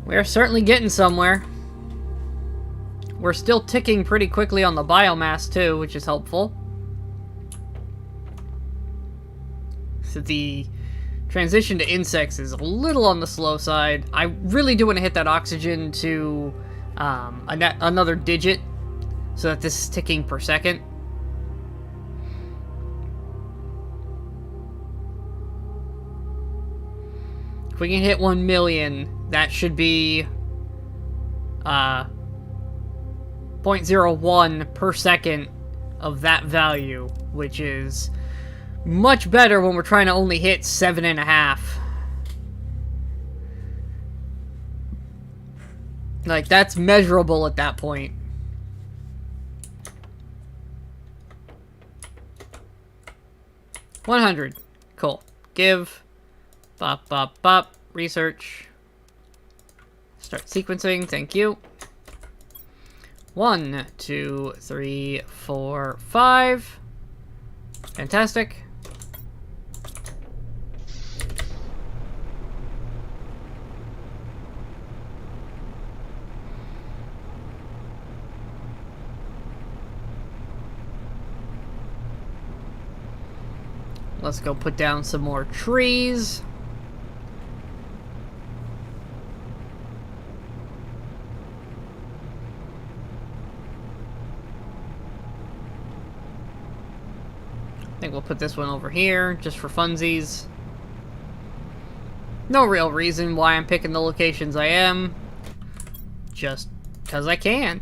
We're certainly getting somewhere. We're still ticking pretty quickly on the biomass too, which is helpful. So the transition to insects is a little on the slow side. I really do want to hit that oxygen to another digit so that this is ticking per second. If we can hit 1 million, that should be 0.01 per second of that value, which is much better when we're trying to only hit 7.5. Like, that's measurable at that point. $100. Cool. Give. Bop, bop, bop. Research. Start sequencing. Thank you. 1, 2, 3, 4, 5. Fantastic. Let's go put down some more trees. I think we'll put this one over here, just for funsies. No real reason why I'm picking the locations I am. Just because I can.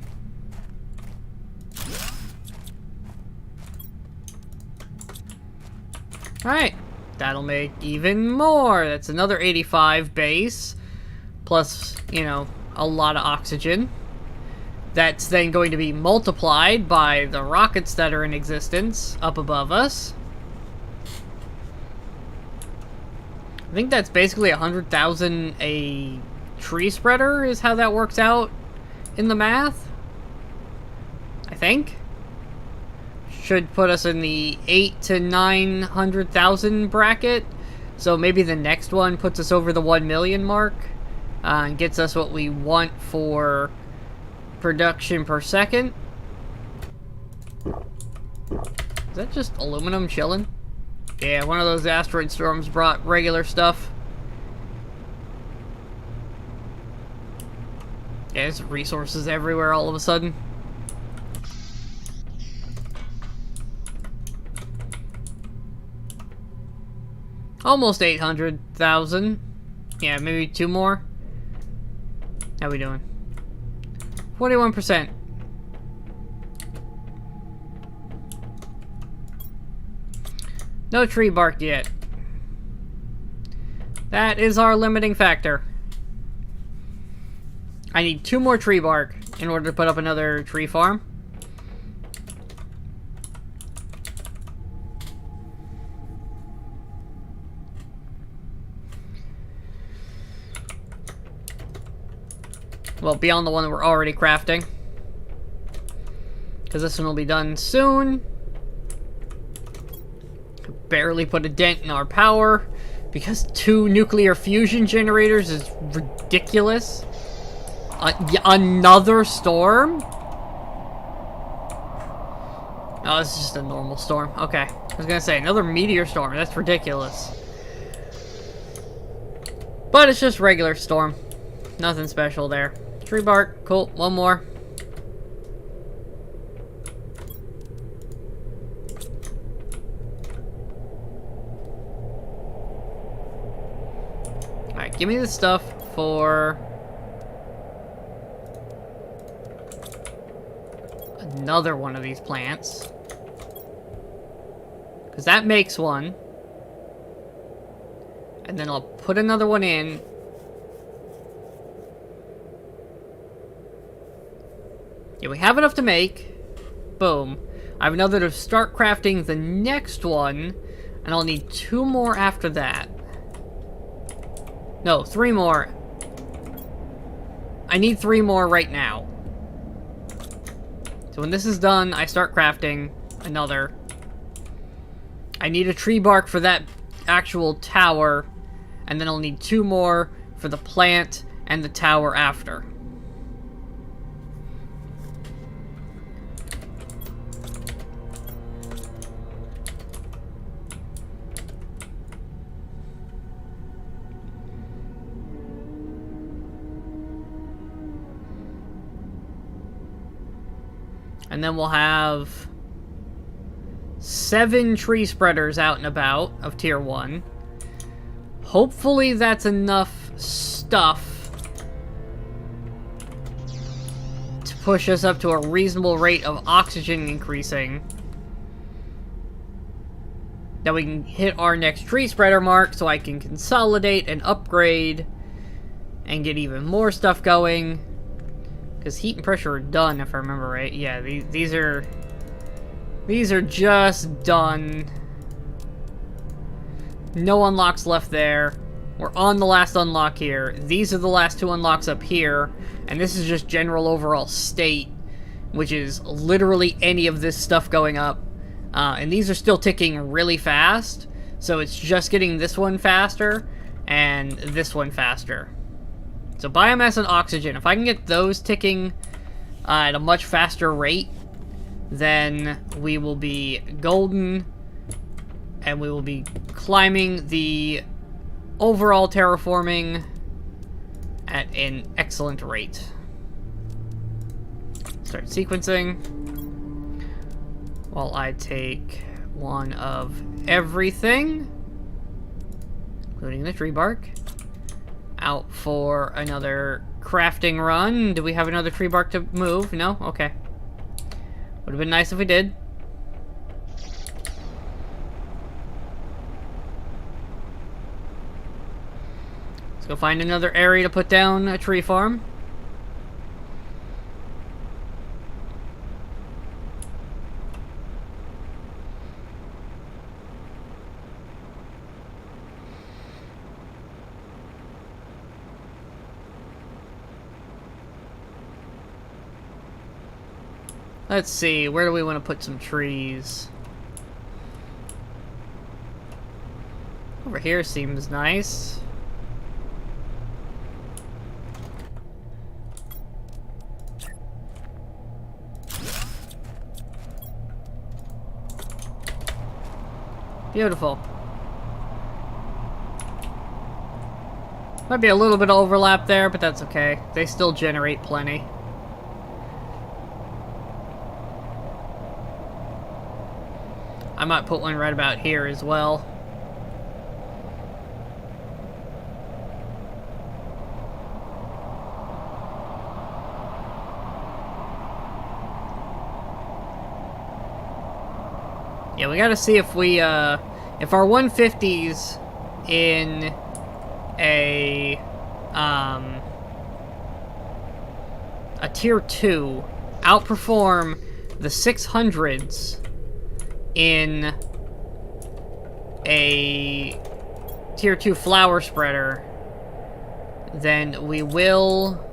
Alright. That'll make even more. That's another 85 base. Plus, you know, a lot of oxygen. That's then going to be multiplied by the rockets that are in existence up above us. I think that's basically 100,000 a tree spreader is how that works out in the math. I think. Should put us in the 8 to 900,000 bracket. So maybe the next one puts us over the 1 million mark. And gets us what we want for production per second. Is that just aluminum chilling? Yeah, one of those asteroid storms brought regular stuff. Yeah, there's resources everywhere all of a sudden. Almost 800,000. Yeah, maybe 2 more. How we doing? 41%. No tree bark yet. That is our limiting factor. I need 2 more tree bark in order to put up another tree farm. Well, beyond the one that we're already crafting. Because this one will be done soon. Barely put a dent in our power. Because 2 nuclear fusion generators is ridiculous. Another storm? Oh, this is just a normal storm. Okay. I was gonna say, another meteor storm. That's ridiculous. But it's just regular storm. Nothing special there. Tree bark, cool, 1 more. Alright, give me the stuff for another one of these plants. Because that makes one. And then I'll put another one in. Yeah, we have enough to make. Boom. I have another to start crafting the next one, and I'll need 2 more after that. No, 3 more. I need 3 more right now. So when this is done, I start crafting another. I need a tree bark for that actual tower, and then I'll need 2 more for the plant and the tower after. And then we'll have 7 tree spreaders out and about of tier 1. Hopefully that's enough stuff to push us up to a reasonable rate of oxygen increasing. That we can hit our next tree spreader mark so I can consolidate and upgrade and get even more stuff going. Because heat and pressure are done, if I remember right. Yeah, these are just done. No unlocks left there. We're on the last unlock here. These are the last 2 unlocks up here. And this is just general overall state, which is literally any of this stuff going up. And these are still ticking really fast. So it's just getting this one faster and this one faster. So biomass and oxygen, if I can get those ticking at a much faster rate, then we will be golden, and we will be climbing the overall terraforming at an excellent rate. Start sequencing, while I take 1 of everything, including the tree bark. out for another crafting run. Do we have another tree bark to move? No? Okay. Would have been nice if we did. Let's go find another area to put down a tree farm. Let's see, where do we want to put some trees? Over here seems nice. Beautiful. Might be a little bit of overlap there, but that's okay. They still generate plenty. I might put one right about here as well. Yeah, we gotta see if we, if our 150s in a tier 2 outperform the 600s in a tier 2 flower spreader, then we will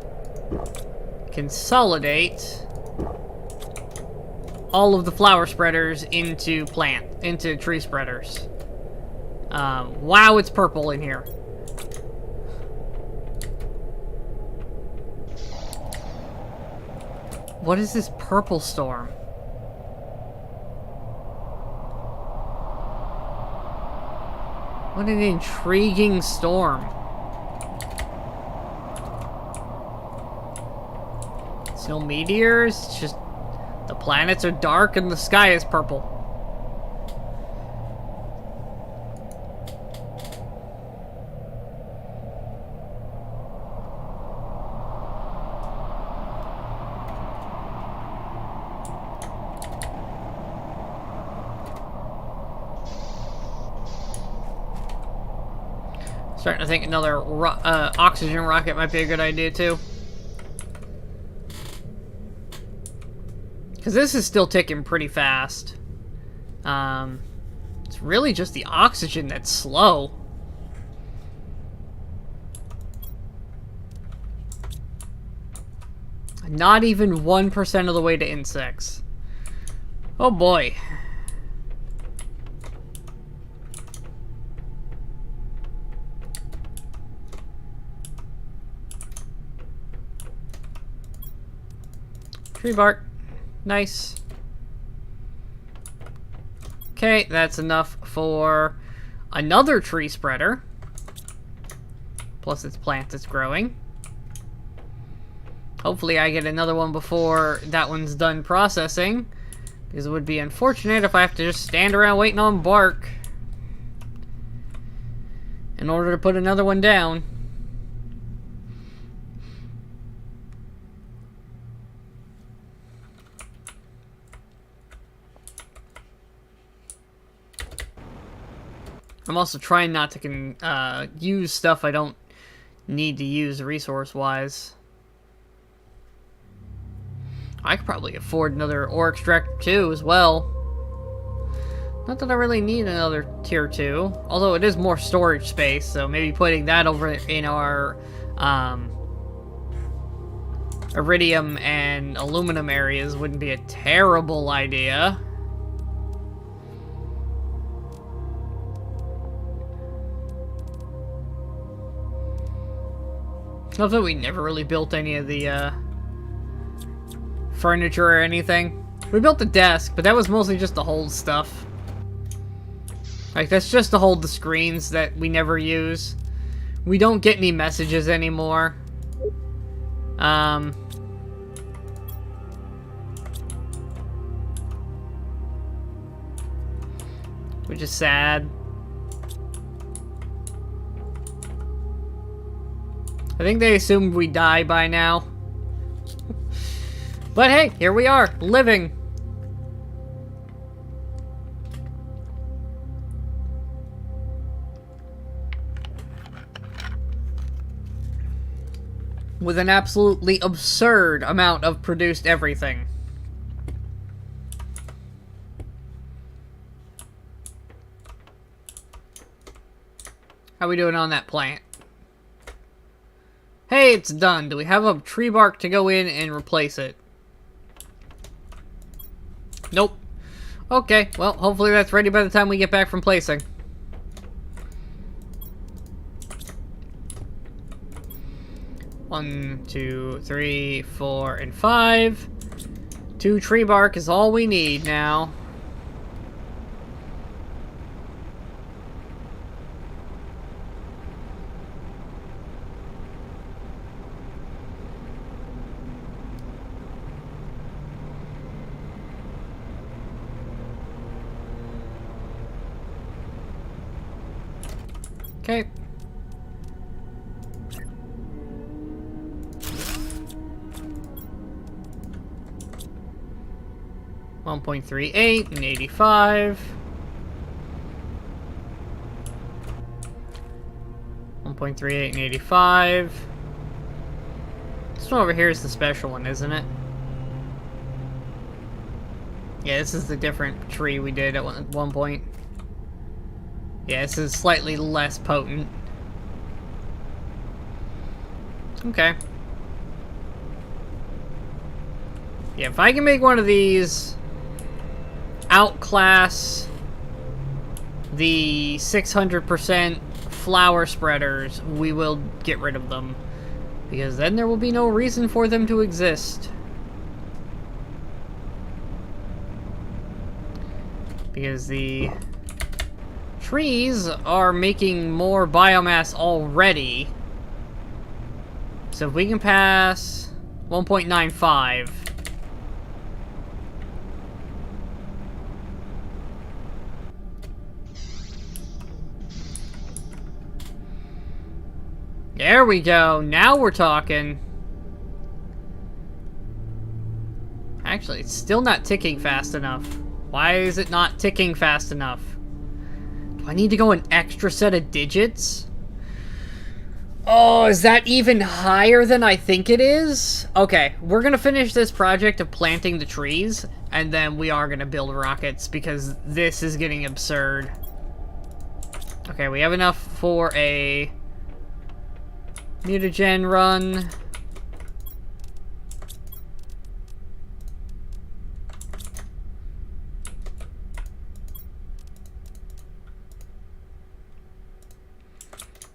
consolidate all of the flower spreaders into tree spreaders. Wow, it's purple in here. What is this purple storm? What an intriguing storm. It's no meteors, it's just the planets are dark and the sky is purple. Starting to think another oxygen rocket might be a good idea too. Because this is still ticking pretty fast. It's really just the oxygen that's slow. Not even 1% of the way to insects. Oh boy. Tree bark. Nice. Okay, that's enough for another tree spreader. Plus its plant that's growing. Hopefully I get another one before that one's done processing. Because it would be unfortunate if I have to just stand around waiting on bark in order to put another one down. I'm also trying not to use stuff I don't need to use resource-wise. I could probably afford another ore extractor too as well. Not that I really need another tier 2, although it is more storage space, so maybe putting that over in our iridium and aluminum areas wouldn't be a terrible idea. Not that we never really built any of the furniture or anything. We built the desk, but that was mostly just to hold stuff. Like, that's just to hold the screens that we never use. We don't get any messages anymore. Which is sad. I think they assumed we die by now. But hey, here we are, living. With an absolutely absurd amount of produced everything. How we doing on that plant? Hey, it's done. Do we have a tree bark to go in and replace it? Nope. Okay, well, hopefully that's ready by the time we get back from placing. One, 2, 3, 4, and 5. 2 tree bark is all we need now. Okay. $1.38 and 85. 1.38 and 85. This one over here is the special one, isn't it? Yeah, this is the different tree we did at one point. Yeah, this is slightly less potent. Okay. Yeah, if I can make one of these outclass the 600% flower spreaders, we will get rid of them. Because then there will be no reason for them to exist. Because the trees are making more biomass already. So if we can pass 1.95. There we go. Now we're talking. Actually, it's still not ticking fast enough. Why is it not ticking fast enough? Do I need to go an extra set of digits? Oh, is that even higher than I think it is? Okay, we're gonna finish this project of planting the trees, and then we are gonna build rockets, because this is getting absurd. Okay, we have enough for a mutagen run.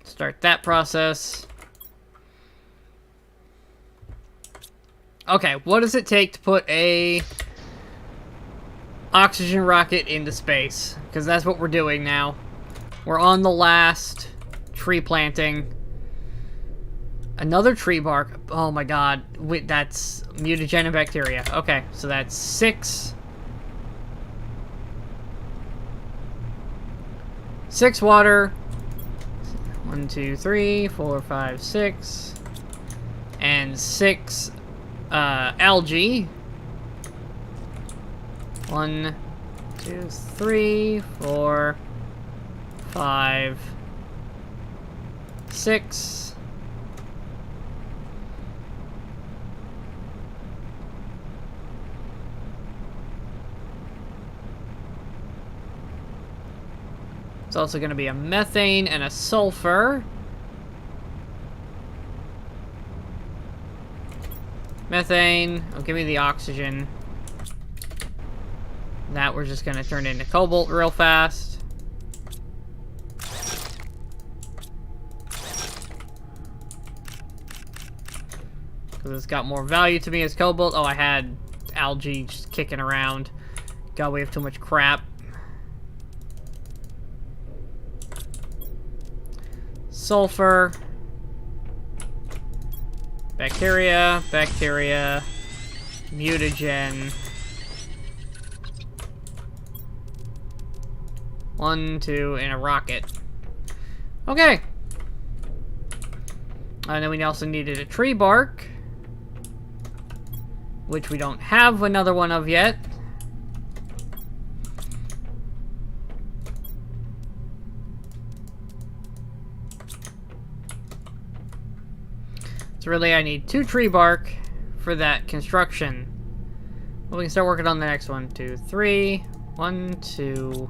Start that process. Okay, what does it take to put a oxygen rocket into space? Because that's what we're doing now. We're on the last tree planting. Another tree bark. Oh my god. Wait, that's mutagen and bacteria. Okay, so that's 6. 6 water. 1, 2, 3, 4, 5, 6. And 6 algae. 1, 2, 3, 4, 5, 6. It's also going to be a methane and a sulfur. Methane. Oh, give me the oxygen. That we're just going to turn into cobalt real fast. Because it's got more value to me as cobalt. Oh, I had algae just kicking around. God, we have too much crap. Sulfur, bacteria, bacteria, mutagen. 1, 2, and a rocket. Okay. And then we also needed a tree bark, which we don't have another one of yet. So really I need 2 tree bark for that construction. Well, we can start working on the next one. 2, 3. 1, 2.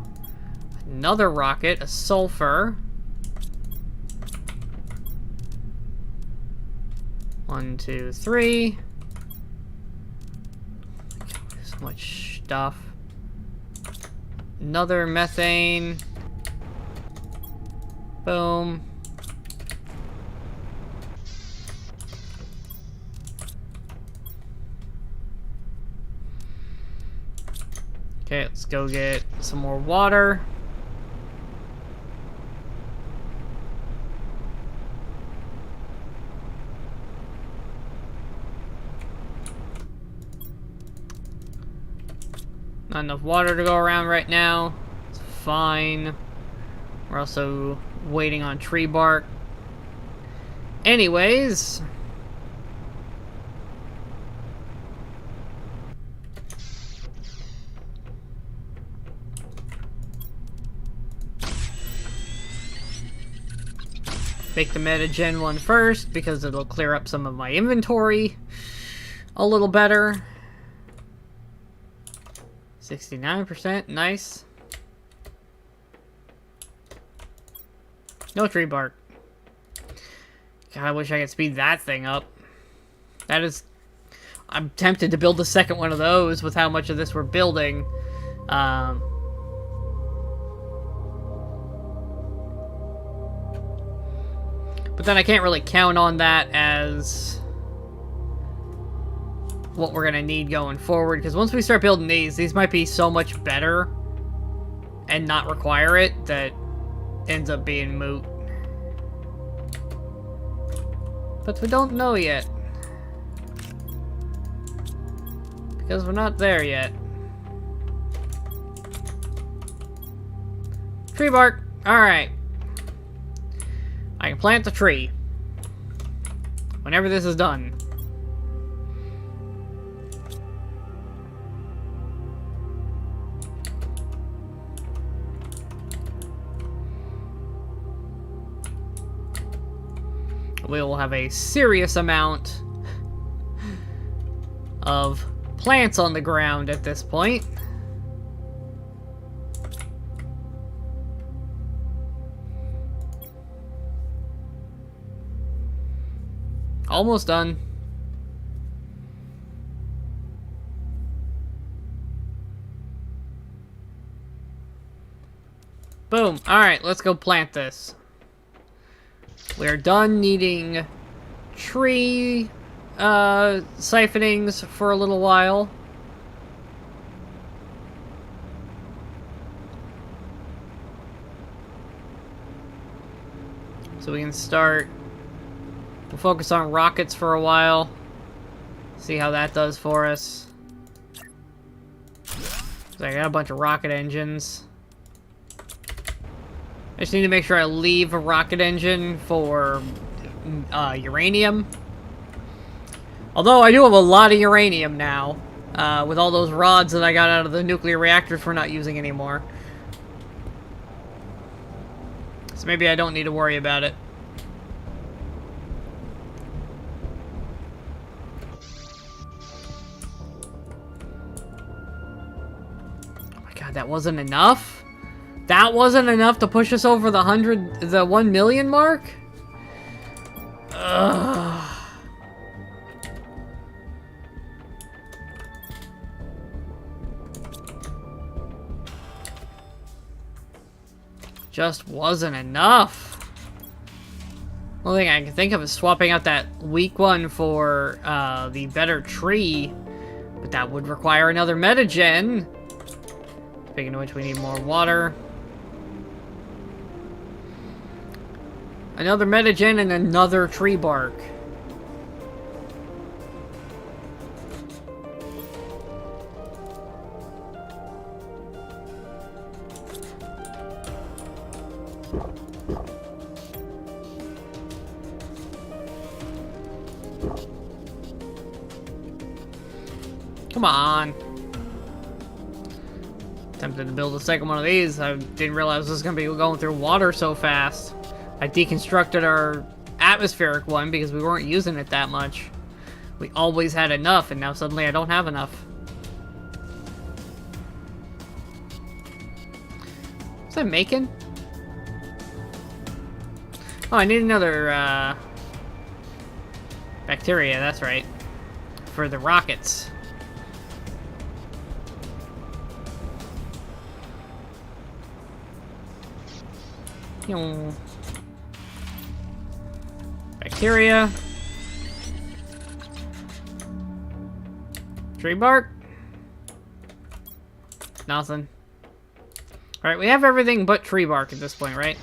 Another rocket, a sulfur. 1, 2, 3. So much stuff. Another methane. Boom. Okay, let's go get some more water. Not enough water to go around right now. It's fine. We're also waiting on tree bark. Anyways. Make the metagen one first because it'll clear up some of my inventory a little better. 69%, nice. No tree bark. God, I wish I could speed that thing up. That is... I'm tempted to build a second one of those with how much of this we're building. But then I can't really count on that as what we're gonna need going forward, because once we start building these might be so much better and not require it that ends up being moot. But we don't know yet, because we're not there yet. Tree bark. Alright. I can plant the tree whenever this is done. We will have a serious amount of plants on the ground at this point. Almost done. Boom. Alright, let's go plant this. We're done needing tree siphonings for a little while. So we can start. We'll focus on rockets for a while. See how that does for us. So I got a bunch of rocket engines. I just need to make sure I leave a rocket engine for uranium. Although I do have a lot of uranium now. With all those rods that I got out of the nuclear reactors we're not using anymore. So maybe I don't need to worry about it. That wasn't enough? That wasn't enough to push us over the 1 million mark? Ugh. Just wasn't enough. The only thing I can think of is swapping out that weak one for the better tree. But that would require another metagen. Speaking of which, we need more water. Another metagen and another tree bark. Come on. Tempted to build a second one of these. I didn't realize this was going to be going through water so fast. I deconstructed our atmospheric one because we weren't using it that much. We always had enough, and now suddenly I don't have enough. What's that making? Oh, I need another, bacteria, that's right. For the rockets. Bacteria. Tree bark. Nothing. Alright, we have everything but tree bark at this point, right?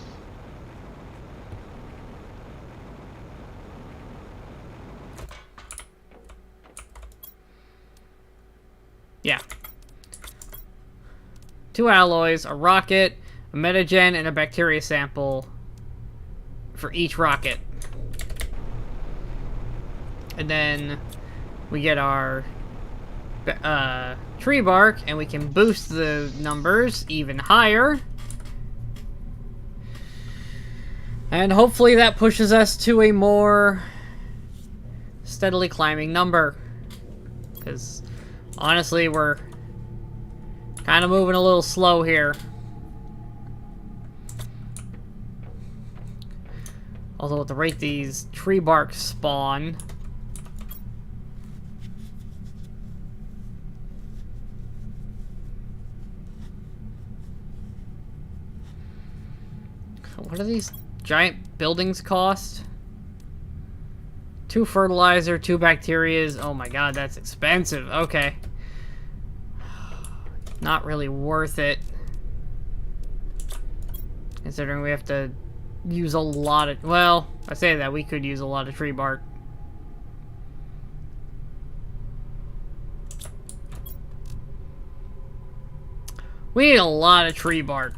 Yeah. 2 alloys, a rocket, a metagen, and a bacteria sample for each rocket. And then we get our tree bark, and we can boost the numbers even higher. And hopefully that pushes us to a more steadily climbing number. Because honestly, we're kind of moving a little slow here. Although at the rate these tree barks spawn, what do these giant buildings cost? 2 fertilizer, 2 bacterias. Oh my god, that's expensive. Okay. Not really worth it. Considering we have to use a lot of... Well, I say that, we could use a lot of tree bark. We need a lot of tree bark.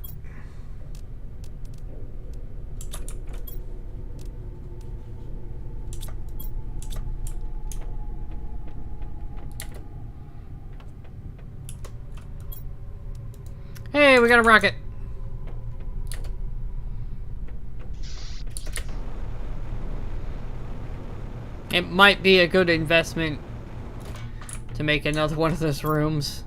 Hey, we got a rocket. It might be a good investment to make another one of those rooms.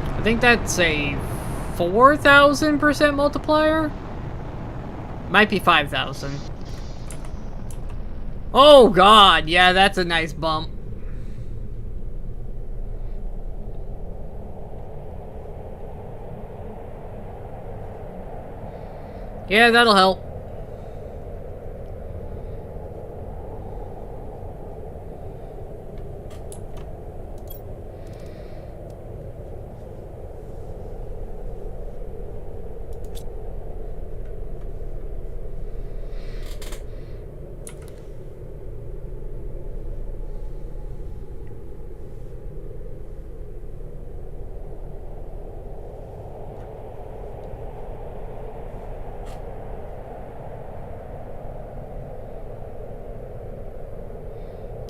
I think that's a 4,000% multiplier? Might be 5,000. Oh god, yeah, that's a nice bump. Yeah, that'll help.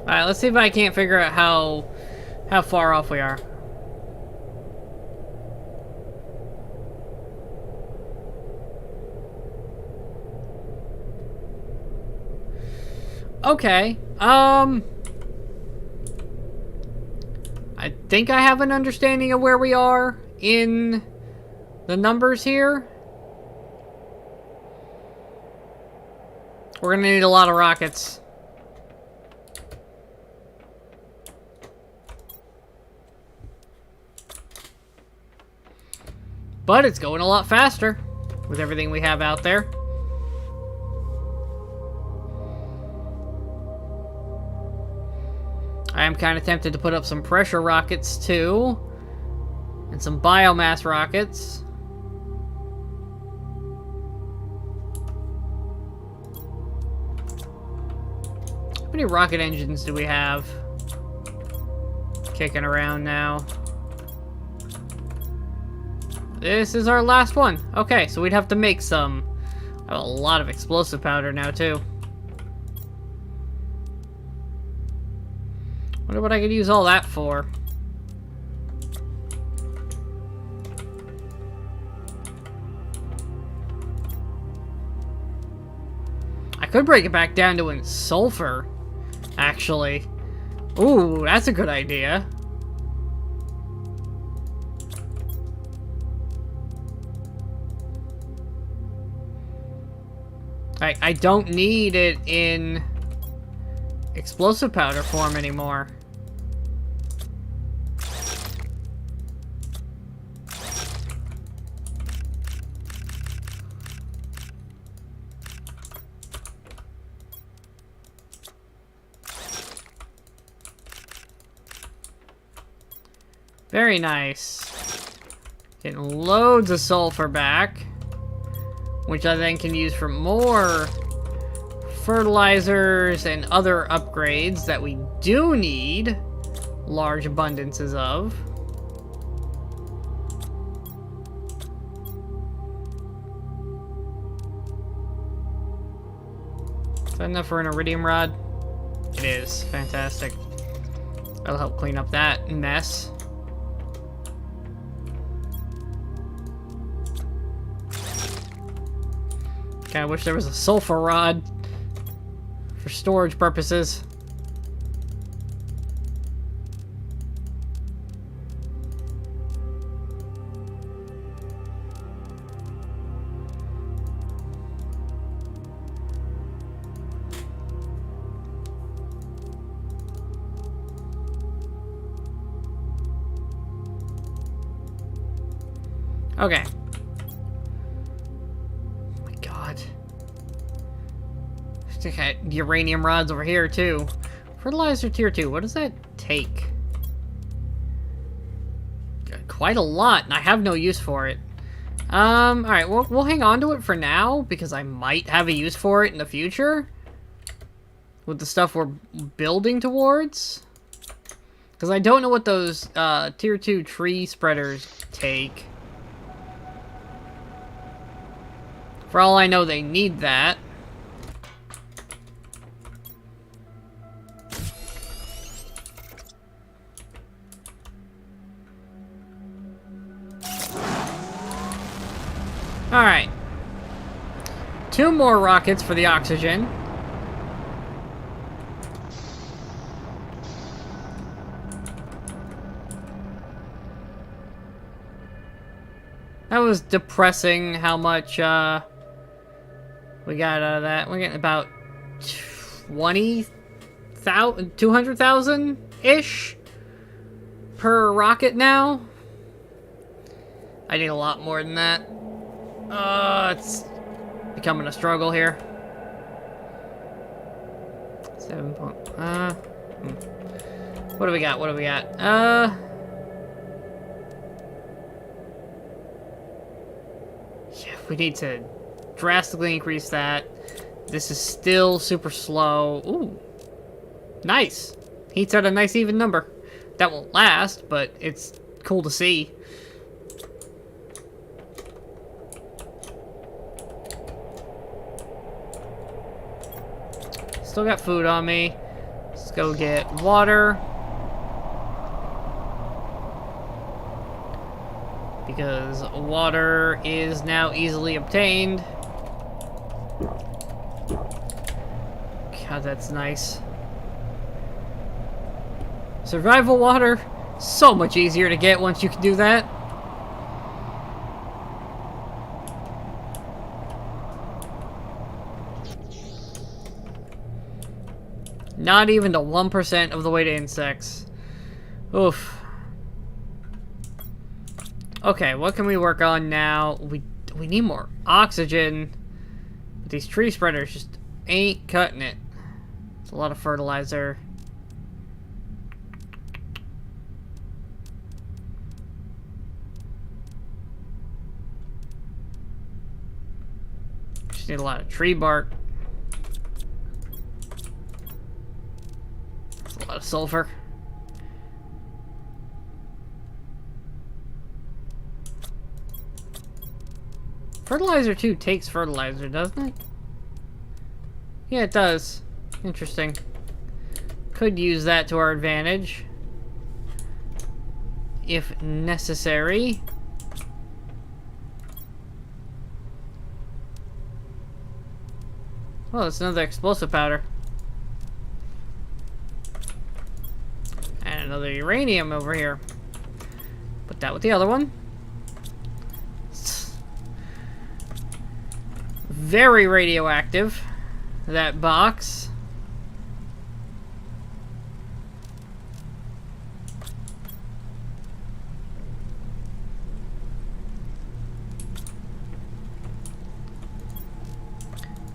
Alright, let's see if I can't figure out how far off we are. Okay, I think I have an understanding of where we are in the numbers here. We're gonna need a lot of rockets. But it's going a lot faster with everything we have out there. I am kind of tempted to put up some pressure rockets too. And some biomass rockets. How many rocket engines do we have kicking around now? this is our last one. Okay, so we'd have to make some. I have a lot of explosive powder now, too. Wonder what I could use all that for. I could break it back down to sulfur, actually. Ooh, that's a good idea. I don't need it in explosive powder form anymore. Very nice. Getting loads of sulfur back, which I then can use for more fertilizers and other upgrades that we do need large abundances of. Is that enough for an iridium rod? It is. Fantastic. That'll help clean up that mess. I wish there was a sulfur rod for storage purposes. Okay. Okay, uranium rods over here too. Fertilizer tier 2, what does that take? Quite a lot, and I have no use for it. Alright, we'll hang on to it for now, because I might have a use for it in the future. With the stuff we're building towards. Because I don't know what those tier 2 tree spreaders take. For all I know, they need that. Alright. 2 more rockets for the oxygen. That was depressing how much we got out of that. We're getting about 20,000, 200,000-ish per rocket now. I need a lot more than that. It's becoming a struggle here. 7 point. What do we got? What do we got? Yeah, we need to drastically increase that. This is still super slow. Ooh, nice. Heats out a nice even number. That won't last, but it's cool to see. Still got food on me. Let's go get water. Because water is now easily obtained. God, that's nice. Survival water, so much easier to get once you can do that. Not even to 1% of the way to insects. Oof. Okay, what can we work on now? We need more oxygen. But these tree spreaders just ain't cutting it. It's a lot of fertilizer. Just need a lot of tree bark. A lot of sulfur. Fertilizer 2 takes fertilizer, doesn't it? Yeah, it does. Interesting. Could use that to our advantage. If necessary. Oh, it's another explosive powder. And another uranium over here. Put that with the other one. Very radioactive, that box.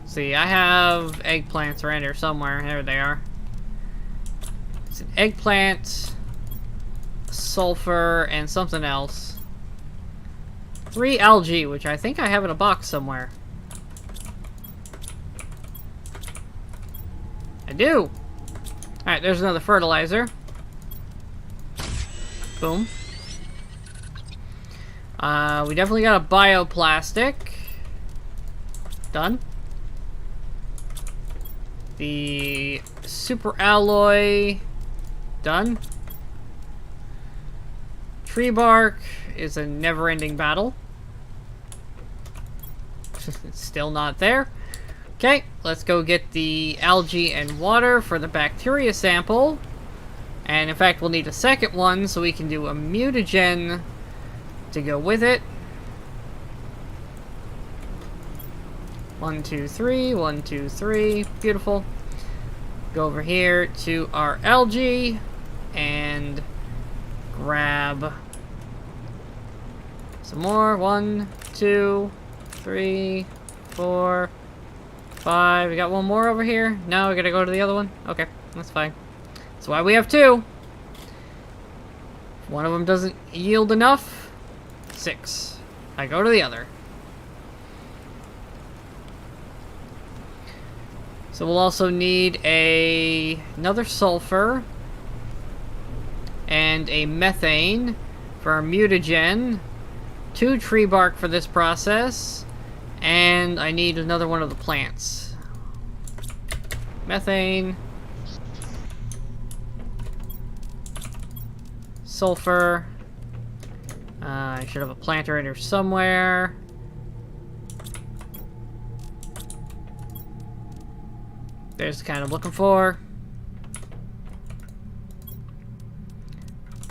See, I have eggplants around here somewhere. There they are. It's an eggplant, sulfur, and something else. 3 algae, which I think I have in a box somewhere. I do! Alright, there's another fertilizer. Boom. We definitely got a bioplastic. Done. The super alloy. Done. Tree bark is a never-ending battle. It's still not there. Okay, let's go get the algae and water for the bacteria sample. And in fact, we'll need a second one so we can do a mutagen to go with it. 1, 2, 3, 1, 2, 3. Beautiful. Go over here to our algae and grab some more. 1, 2, 3, 4, 5. We got one more over here. No, we gotta go to the other one. Okay, that's fine. That's why we have 2. If one of them doesn't yield enough, 6. I go to the other. So we'll also need another sulfur and a methane for our mutagen, 2 tree bark for this process, and I need another one of the plants. Methane, sulfur. I should have a planter in here somewhere. There's the kind I'm looking for.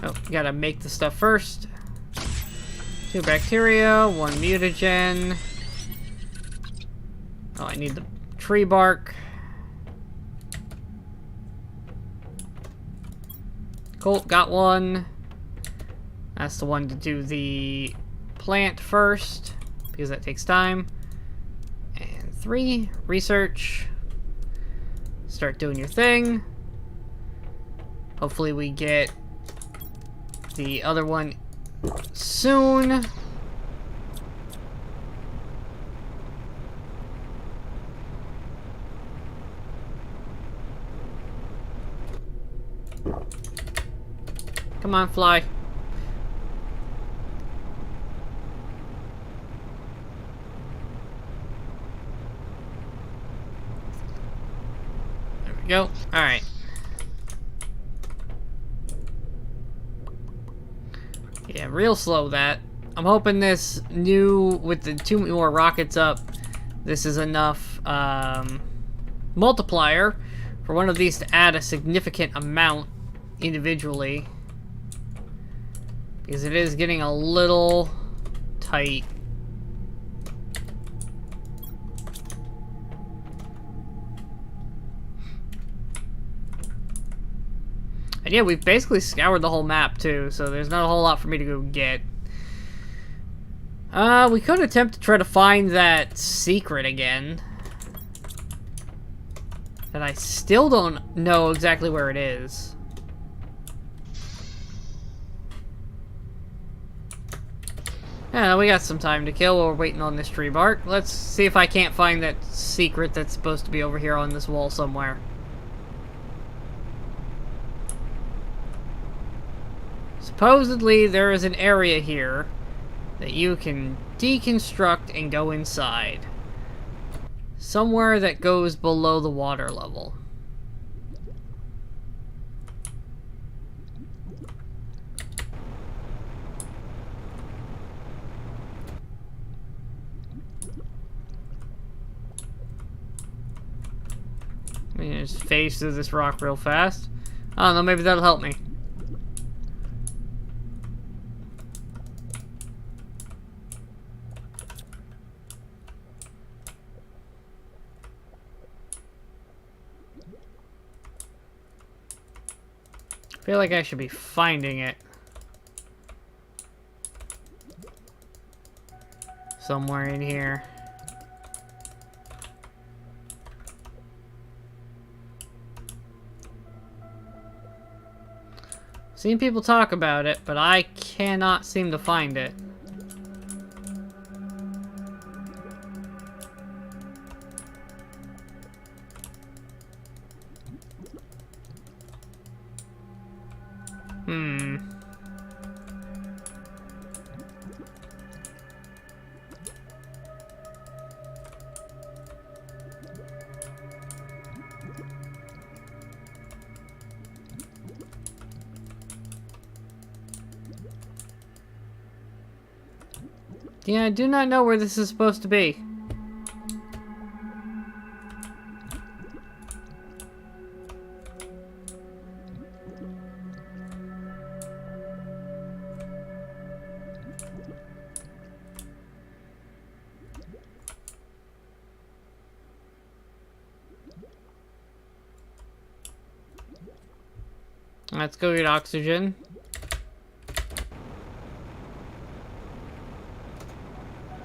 Oh, gotta make the stuff first. 2 bacteria, 1 mutagen. Oh, I need the tree bark. Cool, got 1. That's the one to do the plant first, because that takes time. And 3, research. Start doing your thing. Hopefully we get the other one soon. Come on, fly. There we go. Alright. Yeah, real slow that. I'm hoping this new, with the 2 more rockets up, this is enough multiplier for one of these to add a significant amount individually. Because it is getting a little tight. And yeah, we've basically scoured the whole map too, so there's not a whole lot for me to go get. We could attempt to try to find that secret again. And I still don't know exactly where it is. Yeah, we got some time to kill while we're waiting on this tree bark. Let's see if I can't find that secret that's supposed to be over here on this wall somewhere. Supposedly, there is an area here that you can deconstruct and go inside. Somewhere that goes below the water level. I mean, just phase through this rock real fast. I don't know, maybe that'll help me. I feel like I should be finding it. Somewhere in here. Seen people talk about it, but I cannot seem to find it. Yeah, I do not know where this is supposed to be. Let's go get oxygen.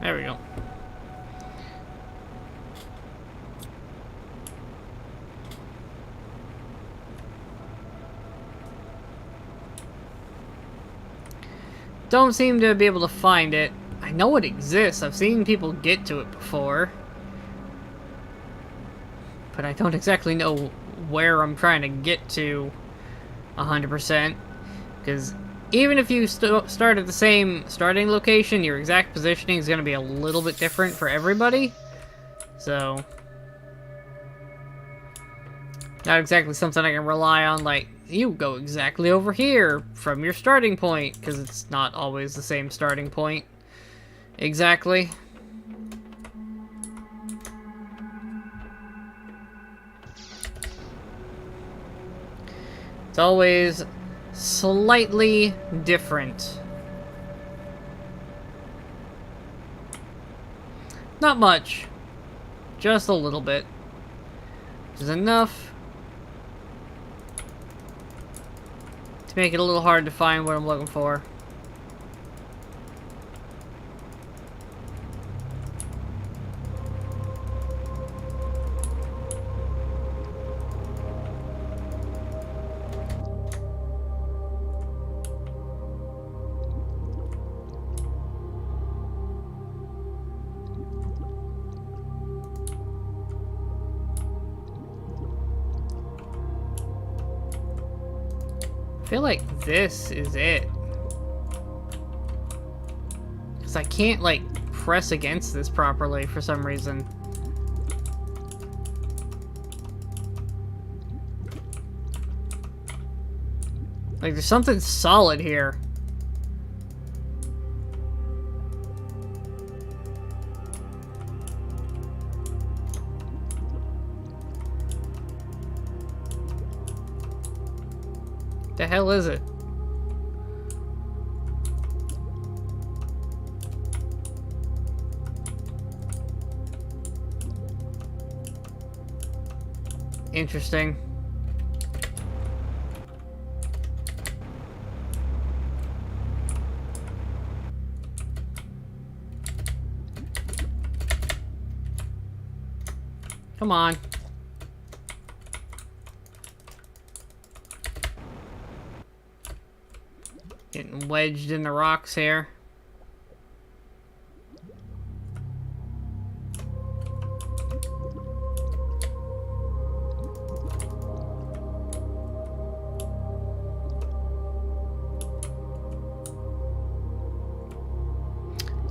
There we go. Don't seem to be able to find it. I know it exists. I've seen people get to it before. But I don't exactly know where I'm trying to get to 100%. Because even if you start at the same starting location, your exact positioning is going to be a little bit different for everybody. So, not exactly something I can rely on, like, you go exactly over here from your starting point, because it's not always the same starting point. Exactly. It's always slightly different. Not much. Just a little bit. Which is enough to make it a little hard to find what I'm looking for. I feel like this is it. Because I can't, like, press against this properly for some reason. Like, there's something solid here. The hell is it? Interesting. Come on. Getting wedged in the rocks here.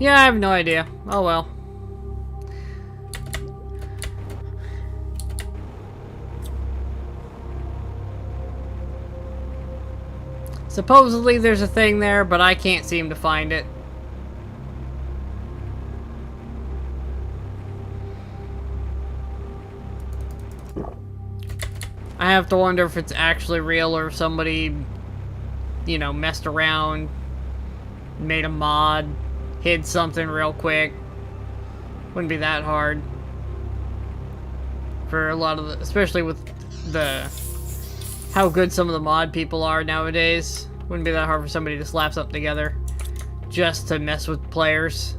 Yeah, I have no idea. Oh well. Supposedly there's a thing there, but I can't seem to find it. I have to wonder if it's actually real or if somebody, you know, messed around, made a mod, hid something real quick. Wouldn't be that hard. For a lot of the, especially with the, how good some of the mod people are nowadays. Wouldn't be that hard for somebody to slap something together just to mess with players.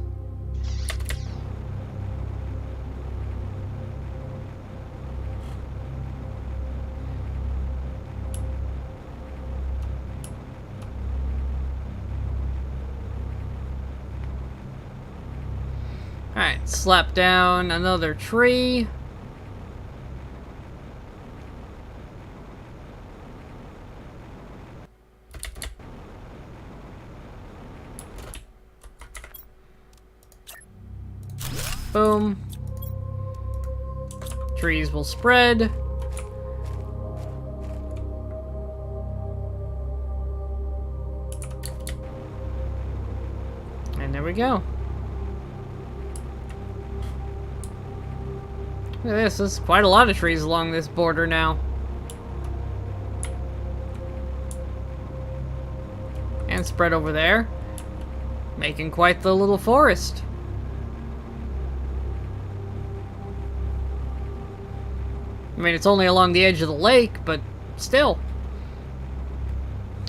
Alright, slap down another tree. Boom. Trees will spread. And there we go. Look at this. There's quite a lot of trees along this border now. And spread over there. Making quite the little forest. I mean, it's only along the edge of the lake, but still.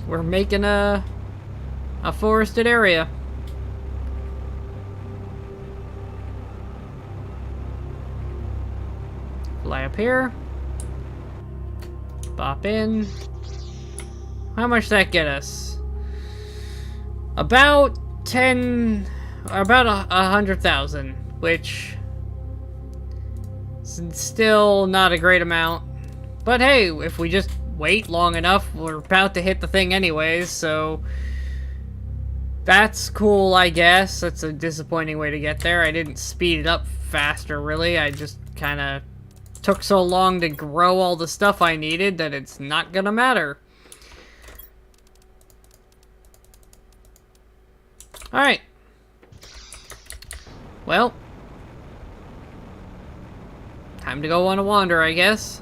We're making a forested area. Fly up here. Bop in. How much did that get us? About 100,000, which is still not a great amount. But hey, if we just wait long enough, we're about to hit the thing anyways, so that's cool, I guess. That's a disappointing way to get there. I didn't speed it up faster, really. I just kind of took so long to grow all the stuff I needed that it's not gonna matter. Alright. Well, time to go on a wander, I guess.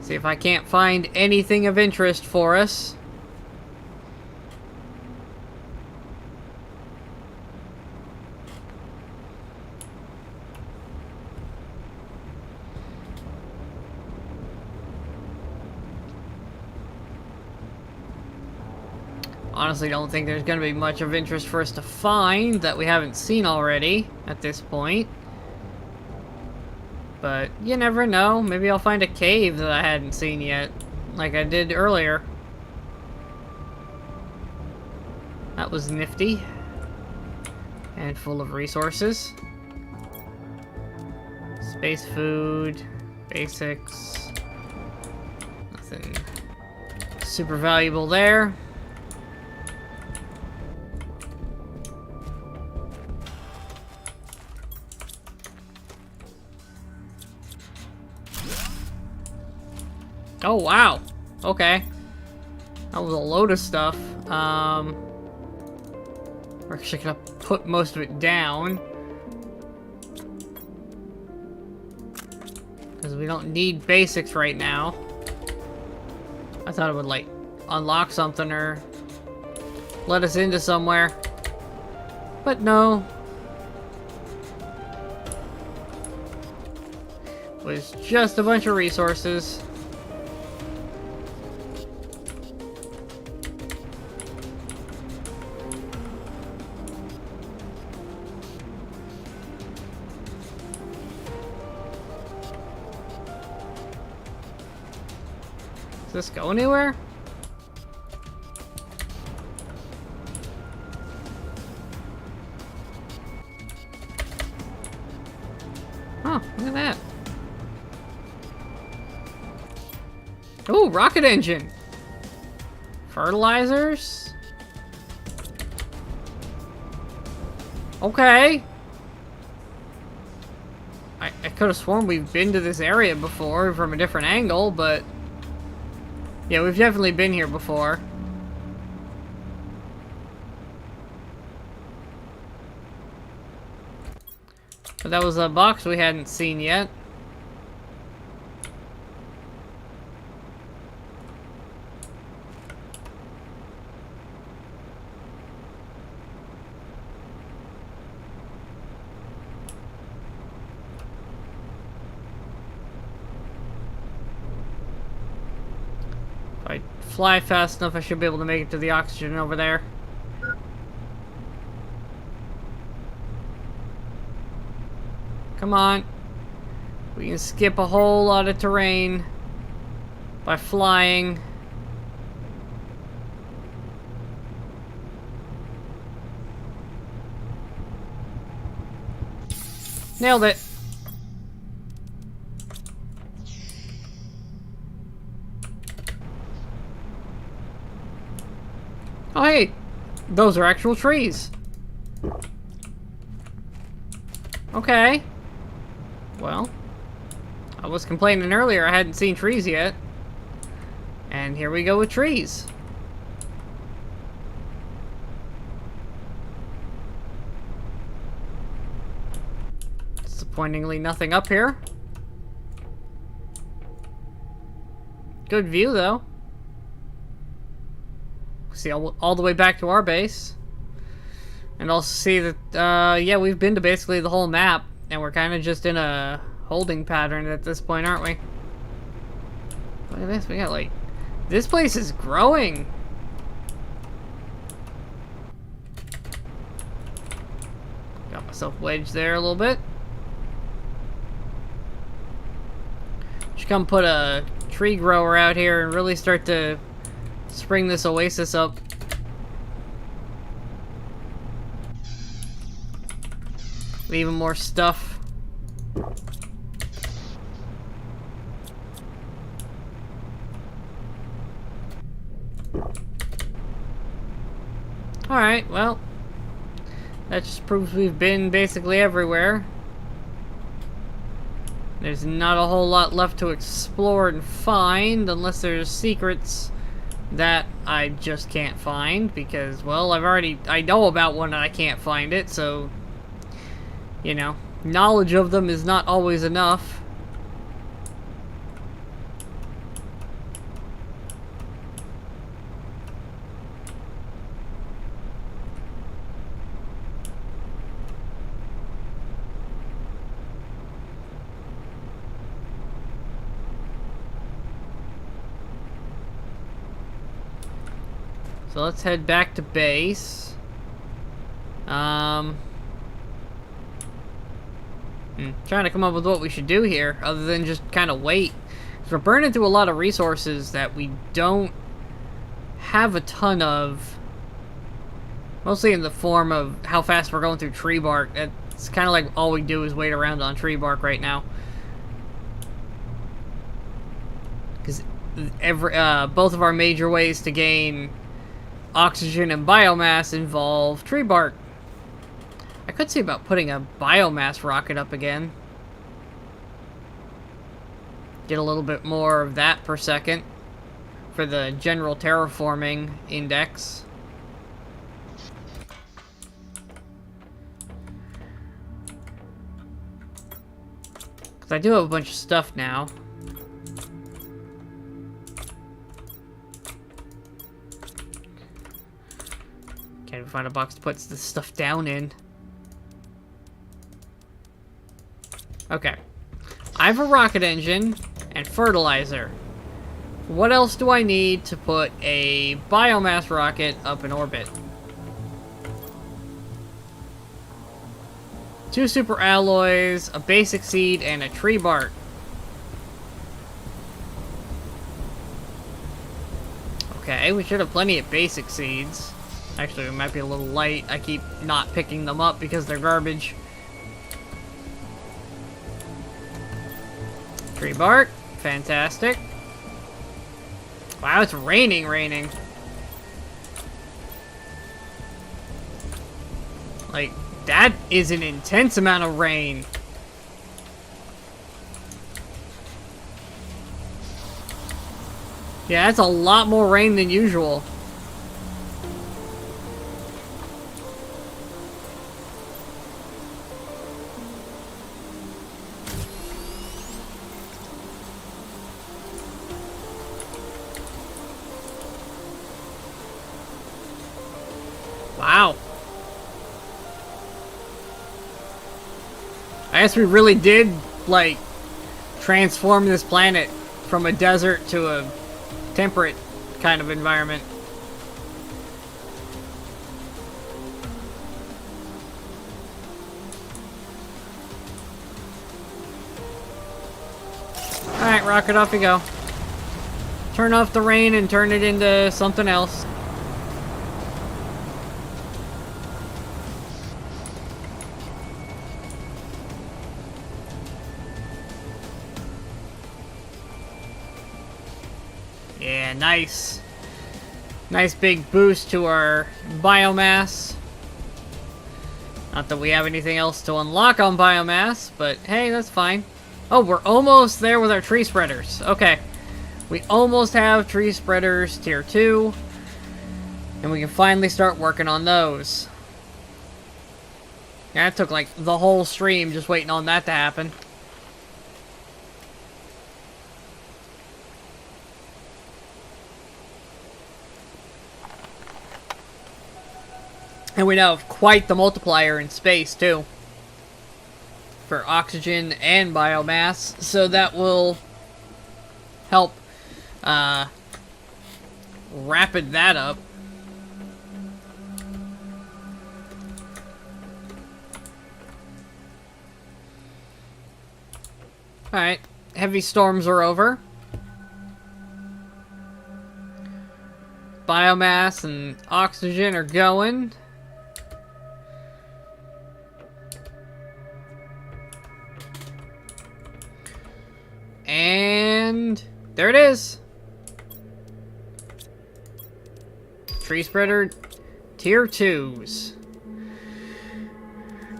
See if I can't find anything of interest for us. Honestly, don't think there's going to be much of interest for us to find that we haven't seen already at this point. But you never know. Maybe I'll find a cave that I hadn't seen yet, like I did earlier. That was nifty. And full of resources. Space food. Basics. Nothing super valuable there. Oh, wow. Okay. That was a load of stuff. We're actually gonna put most of it down. Because we don't need basics right now. I thought it would, like, unlock something or let us into somewhere. But no. It was just a bunch of resources. Does this go anywhere? Oh, look at that. Oh, rocket engine. Fertilizers? Okay. I could have sworn we've been to this area before from a different angle, but... yeah, we've definitely been here before. But that was a box we hadn't seen yet. If I fly fast enough, I should be able to make it to the oxygen over there. Come on. We can skip a whole lot of terrain by flying. Nailed it. Oh, hey. Those are actual trees. Okay. Well, I was complaining earlier I hadn't seen trees yet. And here we go with trees. Disappointingly nothing up here. Good view though. See all the way back to our base. And also see that, yeah, we've been to basically the whole map. And we're kind of just in a holding pattern at this point, aren't we? Look at this, we got like... this place is growing! Got myself wedged there a little bit. Should come put a tree grower out here and really start to spring this oasis up. Even more stuff. Alright, well, that just proves we've been basically everywhere. There's not a whole lot left to explore and find, unless there's secrets that I just can't find, because, well, I know about one and I can't find it, so... you know, knowledge of them is not always enough. So let's head back to base. Trying to come up with what we should do here, other than just kind of wait. 'Cause we're burning through a lot of resources that we don't have a ton of. Mostly in the form of how fast we're going through tree bark. It's kind of like all we do is wait around on tree bark right now. Because both of our major ways to gain oxygen and biomass involve tree bark. I could see about putting a biomass rocket up again. Get a little bit more of that per second for the general terraforming index. Because I do have a bunch of stuff now. Can't even find a box to put this stuff down in. Okay. I have a rocket engine and fertilizer. What else do I need to put a biomass rocket up in orbit? 2 super alloys, a basic seed, and a tree bark. Okay, we should have plenty of basic seeds. Actually, we might be a little light. I keep not picking them up because they're garbage. Tree bark. Fantastic. Wow, it's raining. Like, that is an intense amount of rain. Yeah, that's a lot more rain than usual. Wow. I guess we really did, like, transform this planet from a desert to a temperate kind of environment. Alright, rocket, off you go. Turn off the rain and turn it into something else. Yeah, nice. Nice big boost to our biomass. Not that we have anything else to unlock on biomass, but hey, that's fine. Oh, we're almost there with our tree spreaders. Okay. We almost have tree spreaders tier 2. And we can finally start working on those. Yeah, it took like the whole stream just waiting on that to happen. And we now have quite the multiplier in space, too. For oxygen and biomass. So that will help rapid that up. Alright. Heavy storms are over. Biomass and oxygen are going. And there it is. Tree spreader tier 2s.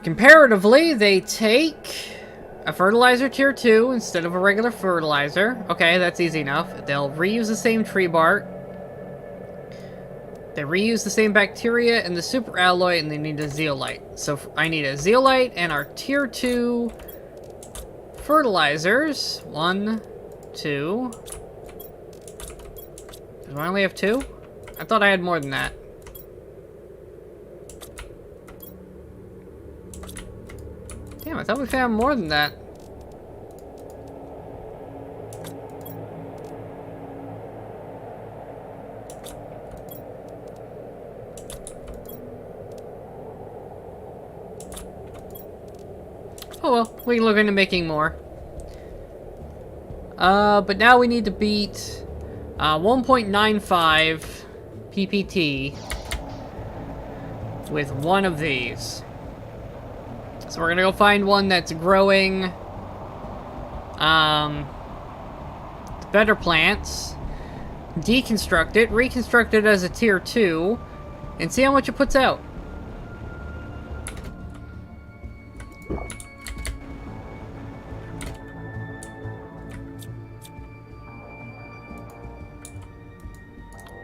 Comparatively, they take a fertilizer tier 2 instead of a regular fertilizer. Okay, that's easy enough. They'll reuse the same tree bark. They reuse the same bacteria and the super alloy, and they need a zeolite. So I need a zeolite and our tier 2 fertilizers. 1, 2. Do I only have 2? I thought I had more than that. Damn, I thought we found more than that. Oh well, we can look into making more. But now we need to beat 1.95 PPT with one of these. So we're gonna go find one that's growing better plants, deconstruct it, reconstruct it as a tier 2, and see how much it puts out.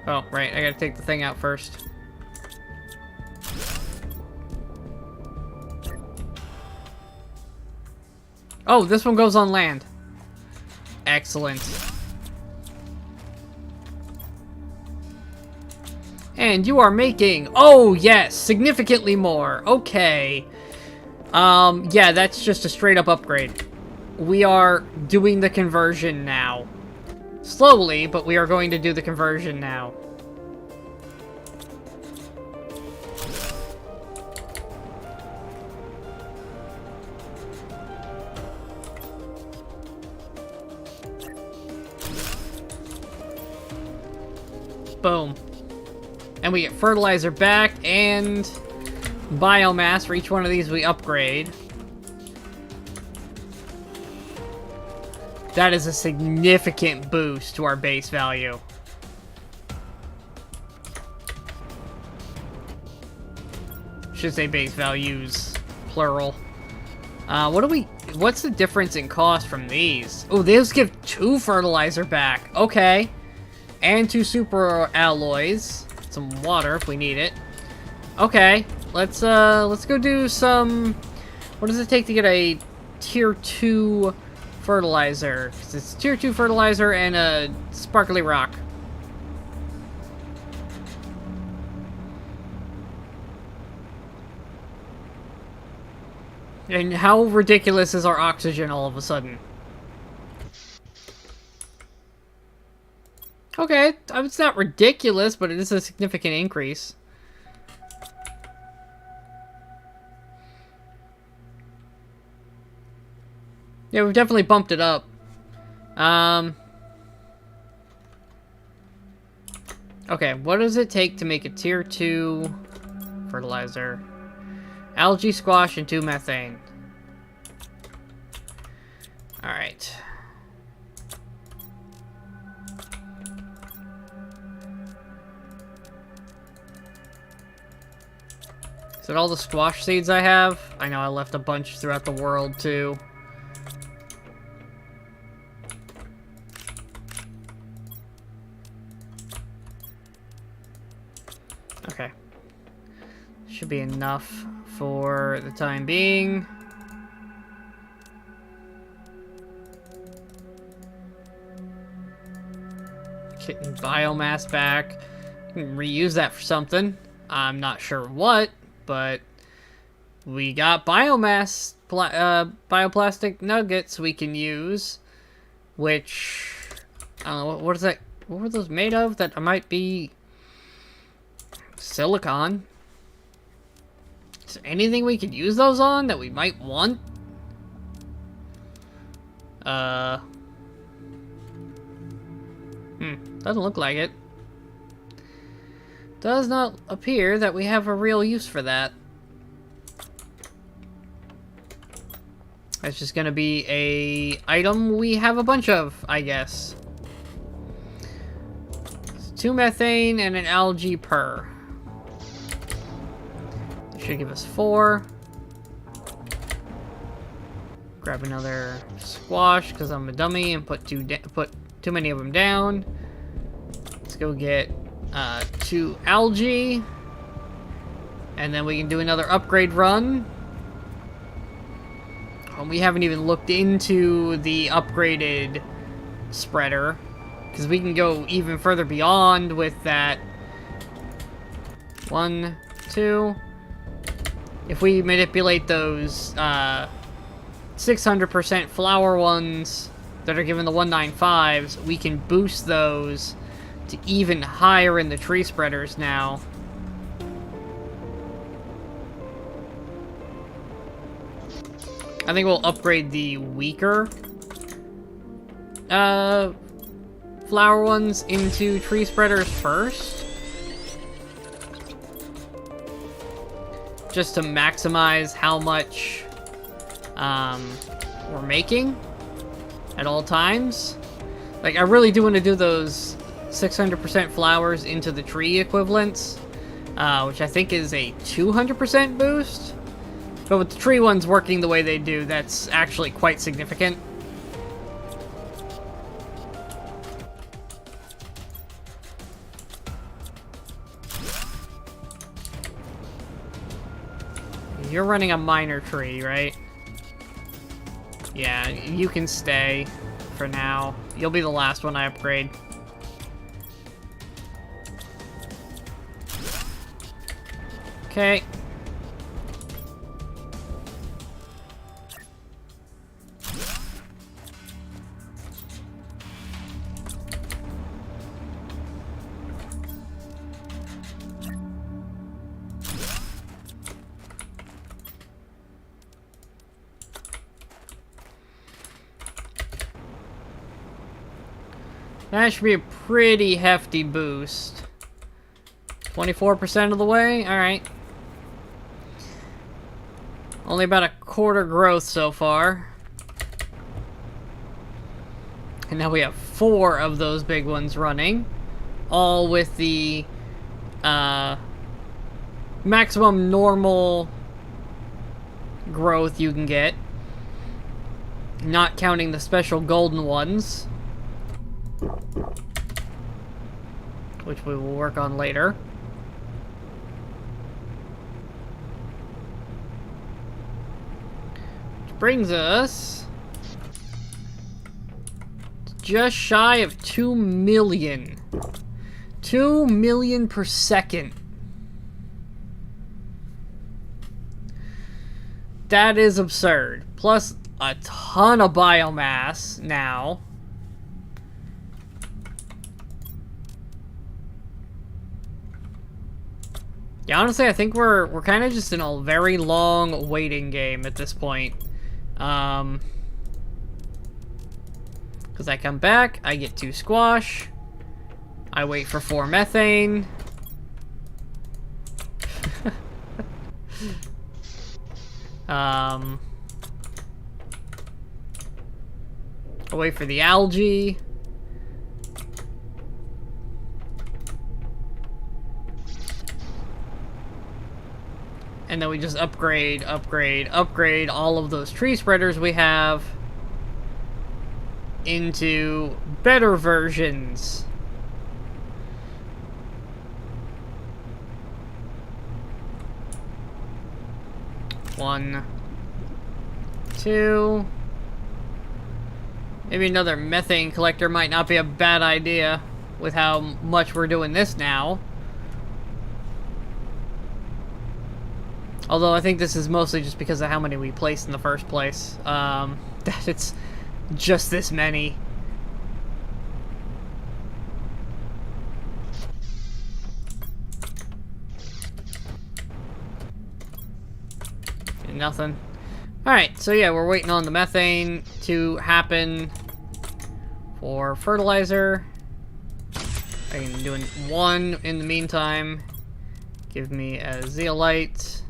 Oh, right, I gotta take the thing out first. Oh, this one goes on land. Excellent. And you are making, oh yes, significantly more. Okay. Yeah, that's just a straight up upgrade. We are doing the conversion now. Slowly, but we are going to do the conversion now. Boom. And we get fertilizer back and biomass. For each one of these we upgrade. That is a significant boost to our base value. should say base values, plural. What's the difference in cost from these? Oh, these give 2 fertilizer back. Okay. And 2 super alloys. Some water if we need it. Okay. Let's go do some... What does it take to get a tier 2 fertilizer? 'Cause it's tier 2 fertilizer and a sparkly rock. And how ridiculous is our oxygen all of a sudden? Okay, it's not ridiculous, but it is a significant increase. Yeah, we've definitely bumped it up. Okay, what does it take to make a tier 2 fertilizer? Algae squash and 2 methane. Alright. Is that all the squash seeds I have? I know I left a bunch throughout the world too. Okay. Should be enough for the time being. Getting biomass back. Can reuse that for something. I'm not sure what, but we got biomass, bioplastic nuggets we can use, which, I don't know, what is that? What were those made of? That might be silicon. Is there anything we could use those on that we might want? Doesn't look like it. Does not appear that we have a real use for that. That's just gonna be a item we have a bunch of, I guess. 2 methane and an algae per. That should give us 4. Grab another squash because I'm a dummy and put too many of them down. Let's go get 2 algae, and then we can do another upgrade run. We haven't even looked into the upgraded spreader, because we can go even further beyond with that. 1, 2. If we manipulate those 600% flower ones that are given the 195s, we can boost those to even higher in the tree spreaders now. I think we'll upgrade the weaker flower ones into tree spreaders first, just to maximize how much we're making at all times. Like, I really do want to do those 600% flowers into the tree equivalents, which I think is a 200% boost. But with the tree ones working the way they do, that's actually quite significant. You're running a minor tree, right? Yeah, you can stay for now. You'll be the last one I upgrade. Okay. That should be a pretty hefty boost. 24% of the way? Alright. Only about a quarter growth so far. And now we have 4 of those big ones running. All with the maximum normal growth you can get. Not counting the special golden ones, which we will work on later. Which brings us just shy of 2 million. 2 million per second. That is absurd. Plus a ton of biomass now. Yeah, honestly, I think we're kind of just in a very long waiting game at this point. Because I come back, I get 2 squash, I wait for 4 methane. I wait for the algae. And then we just upgrade all of those tree spreaders we have into better versions. One, 2. Maybe another methane collector might not be a bad idea with how much we're doing this now. Although I think this is mostly just because of how many we placed in the first place. That it's just this many. Nothing. Alright, so yeah, we're waiting on the methane to happen for fertilizer. I can do 1 in the meantime. Give me a zeolite.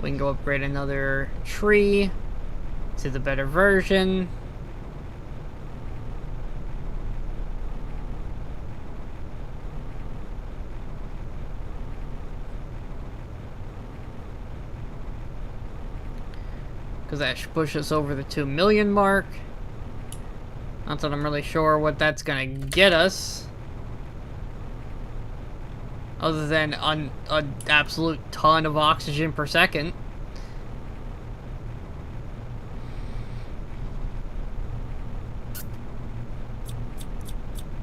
We can go upgrade another tree to the better version. Because that should push us over the 2 million mark. Not that I'm really sure what that's going to get us. Other than an absolute ton of oxygen per second.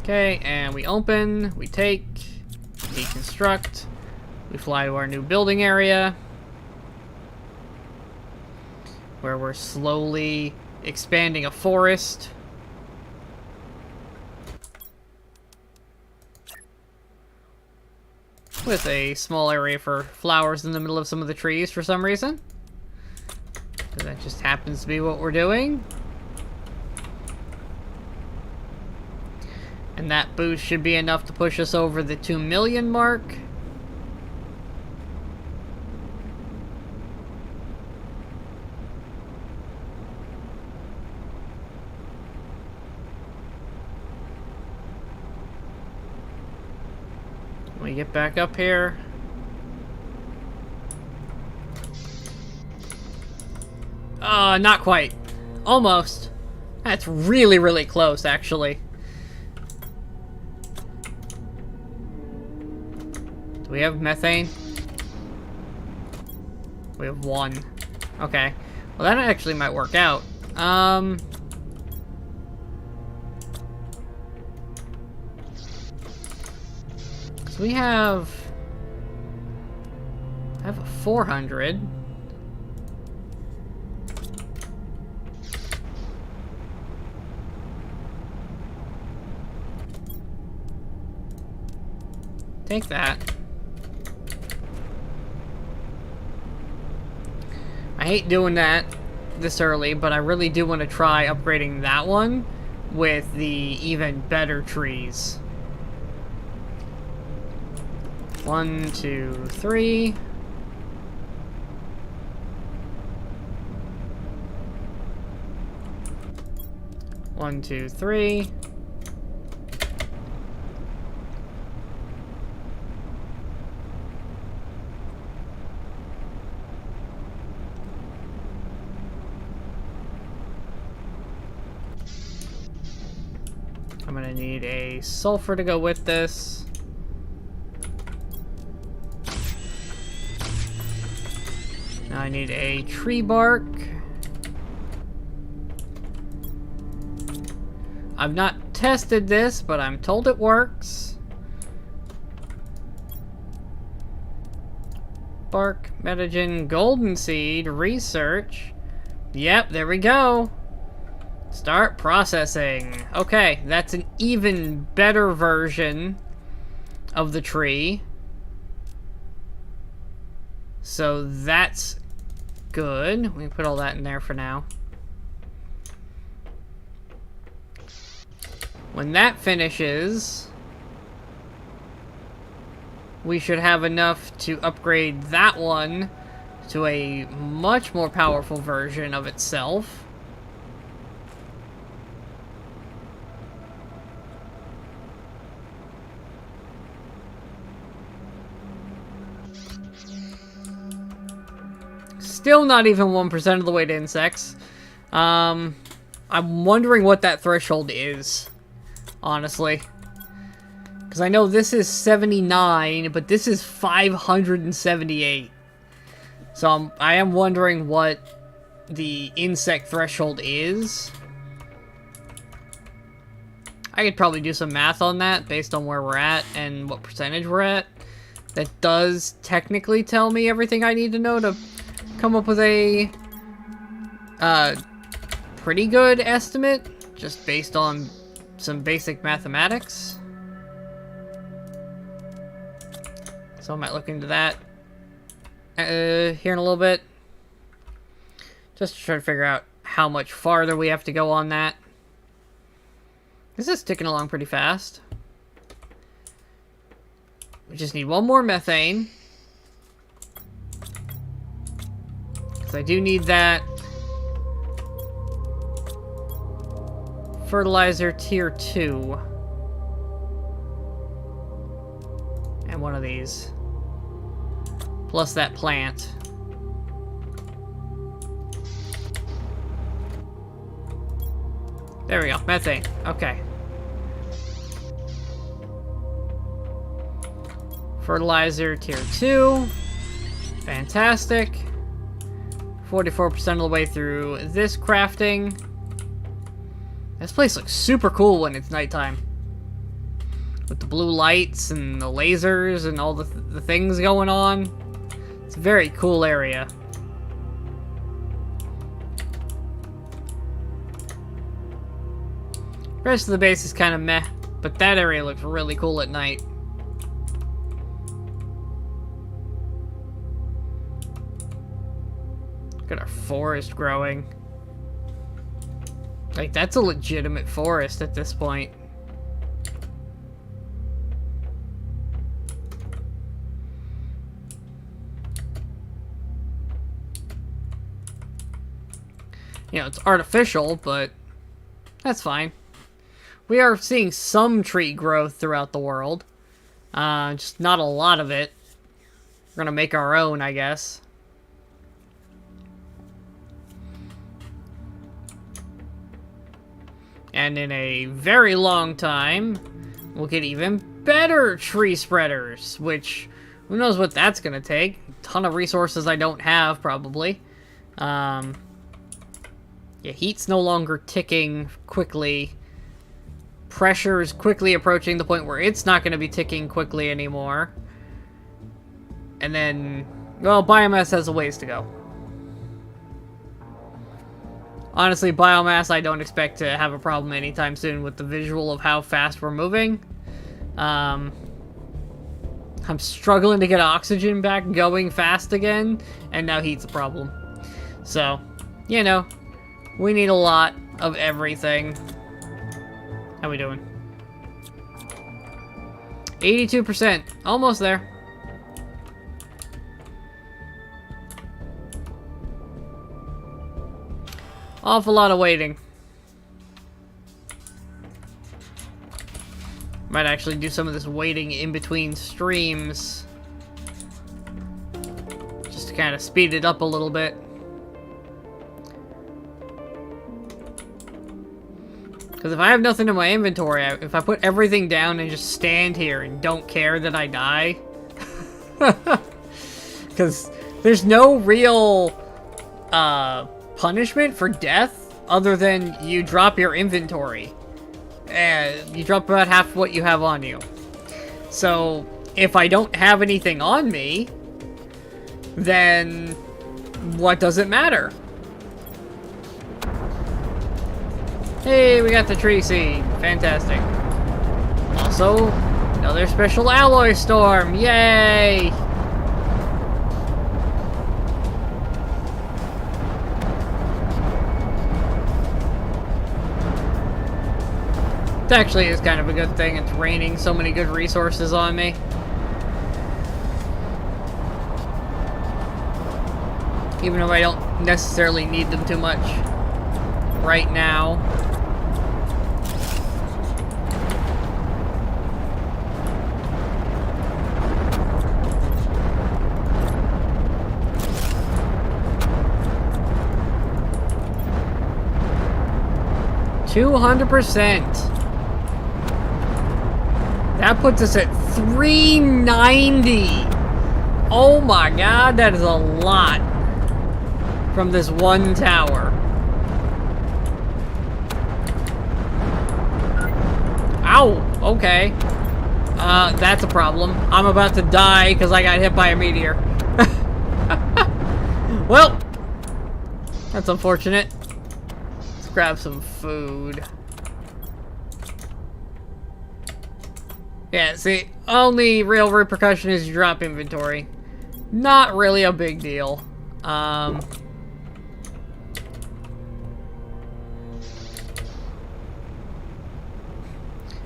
Okay, and we open, we take, deconstruct, we fly to our new building area, where we're slowly expanding a forest. With a small area for flowers in the middle of some of the trees for some reason. Because that just happens to be what we're doing. And that boost should be enough to push us over the 2 million mark. We get back up here. Not quite. Almost. That's really, really close, actually. Do we have methane? We have 1. Okay. Well, that actually might work out. We have... I have a 400. Take that. I hate doing that this early, but I really do want to try upgrading that one with the even better trees. 1, 2, 3. One, two, three. I'm gonna need a sulfur to go with this. Now I need a tree bark. I've not tested this, but I'm told it works. Bark, metagen, golden seed, research. Yep, there we go. Start processing. Okay, that's an even better version of the tree. So that's good. We can put all that in there for now. When that finishes, we should have enough to upgrade that one to a much more powerful version of itself. Still not even 1% of the way to insects. I'm wondering what that threshold is, honestly. Because I know this is 79, but this is 578. So I am wondering what the insect threshold is. I could probably do some math on that based on where we're at and what percentage we're at. That does technically tell me everything I need to know to come up with a pretty good estimate, just based on some basic mathematics. So I might look into that here in a little bit, just to try to figure out how much farther we have to go on that. This is ticking along pretty fast. We just need one more methane. Because I do need that fertilizer tier 2. And one of these. Plus that plant. There we go, methane. Okay. Fertilizer tier 2. Fantastic. 44% of the way through this crafting. This place looks super cool when it's nighttime. With the blue lights and the lasers and all the things going on. It's a very cool area. The rest of the base is kind of meh, but that area looks really cool at night. Look at our forest growing. Like, that's a legitimate forest at this point. You know, it's artificial, but that's fine. We are seeing some tree growth throughout the world. Just not a lot of it. We're gonna make our own, I guess. And in a very long time, we'll get even better tree spreaders, which, who knows what that's gonna take. A ton of resources I don't have, probably. Yeah, heat's no longer ticking quickly. Pressure is quickly approaching the point where it's not going to be ticking quickly anymore. And then, well, biomass has a ways to go. Honestly, biomass, I don't expect to have a problem anytime soon with the visual of how fast we're moving. I'm struggling to get oxygen back going fast again, and now heat's a problem. So, you know, we need a lot of everything. How we doing? 82%. Almost there. Awful lot of waiting. Might actually do some of this waiting in between streams. Just to kind of speed it up a little bit. Because if I have nothing in my inventory, if I put everything down and just stand here and don't care that I die... Because there's no real punishment for death other than you drop your inventory. And you drop about half what you have on you. So, if I don't have anything on me, then what does it matter? Hey, we got the tree seed. Fantastic. Also, another special alloy storm. Yay! It actually is kind of a good thing. It's raining so many good resources on me. Even if I don't necessarily need them too much right now. $200%. That puts us at 390. Oh my god, that is a lot from this one tower. Ow, okay. That's a problem. I'm about to die because I got hit by a meteor. Well, that's unfortunate. Let's grab some food. Yeah, see, only real repercussion is you drop inventory. Not really a big deal. And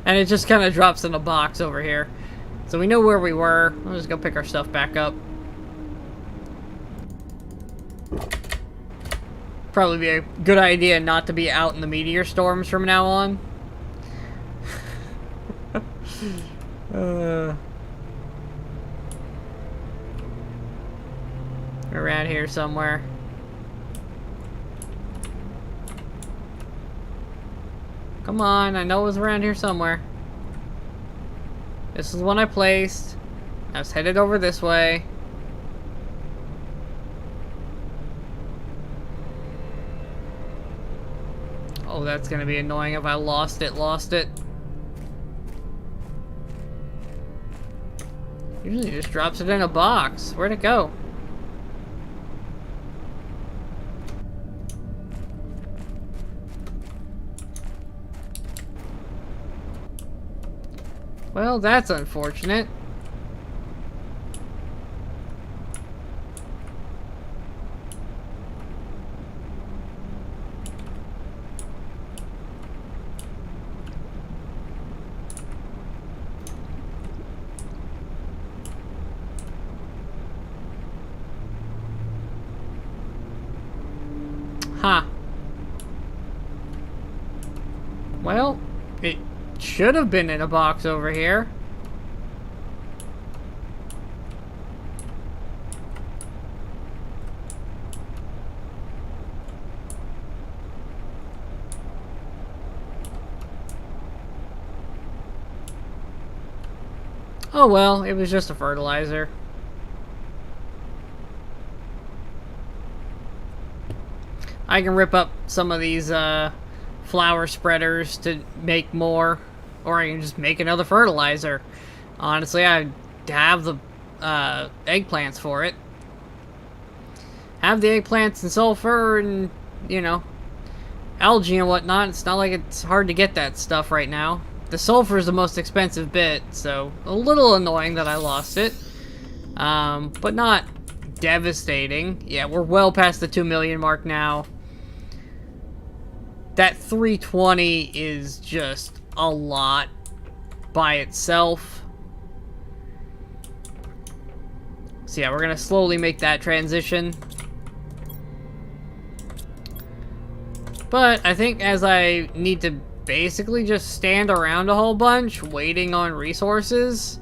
it just kind of drops in a box over here. So we know where we were. Let's just go pick our stuff back up. Probably be a good idea not to be out in the meteor storms from now on. Around here somewhere. Come on, I know it was around here somewhere. This is one I placed. I was headed over this way. Oh, that's gonna be annoying if I lost it. Usually it just drops it in a box. Where'd it go? Well, that's unfortunate. Huh. Well, it should have been in a box over here. Oh well, it was just a fertilizer. I can rip up some of these flower spreaders to make more, or I can just make another fertilizer. Honestly, I have the eggplants for it. Have the eggplants and sulfur and, you know, algae and whatnot. It's not like it's hard to get that stuff right now. The sulfur is the most expensive bit, so a little annoying that I lost it. But not devastating. Yeah, we're well past the 2 million mark now. That 320 is just a lot by itself. So yeah, we're gonna slowly make that transition. But I think as I need to basically just stand around a whole bunch waiting on resources,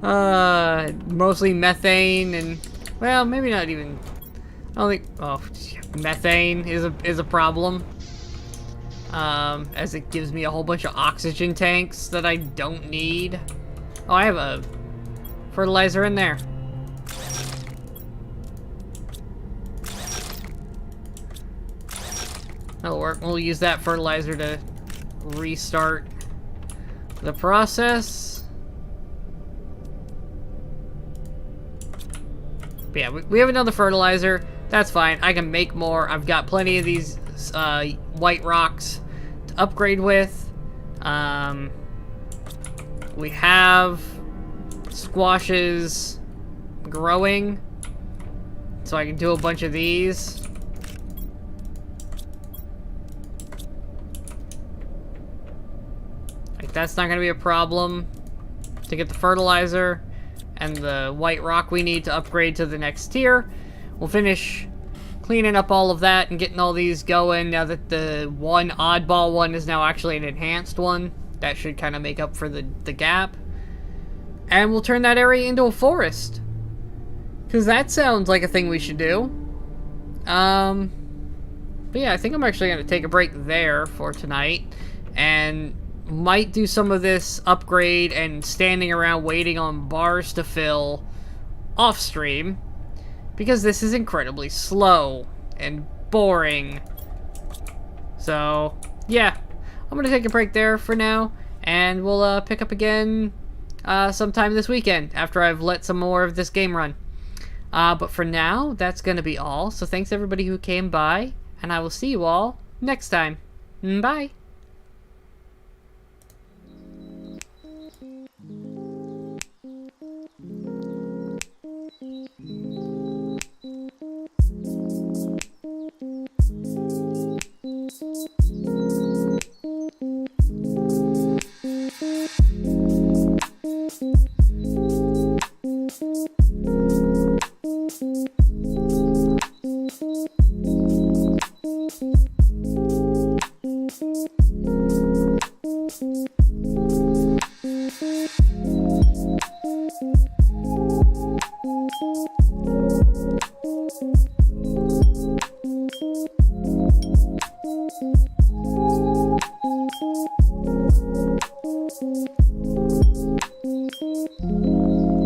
mostly methane and, well, maybe not even. I don't think. Oh, methane is a problem. As it gives me a whole bunch of oxygen tanks that I don't need. Oh, I have a fertilizer in there. That'll work. We'll use that fertilizer to restart the process. But yeah, we have another fertilizer. That's fine. I can make more. I've got plenty of these white rocks to upgrade with. We have squashes growing, so I can do a bunch of these. Like, that's not going to be a problem to get the fertilizer and the white rock we need to upgrade to the next tier. We'll finish cleaning up all of that and getting all these going now that the one oddball one is now actually an enhanced one. That should kind of make up for the gap. And we'll turn that area into a forest. Because that sounds like a thing we should do. But yeah, I think I'm actually going to take a break there for tonight. And might do some of this upgrade and standing around waiting on bars to fill off stream. Because this is incredibly slow and boring. So, yeah. I'm going to take a break there for now. And we'll pick up again sometime this weekend after I've let some more of this game run. But for now, that's going to be all. So thanks everybody who came by. And I will see you all next time. Bye.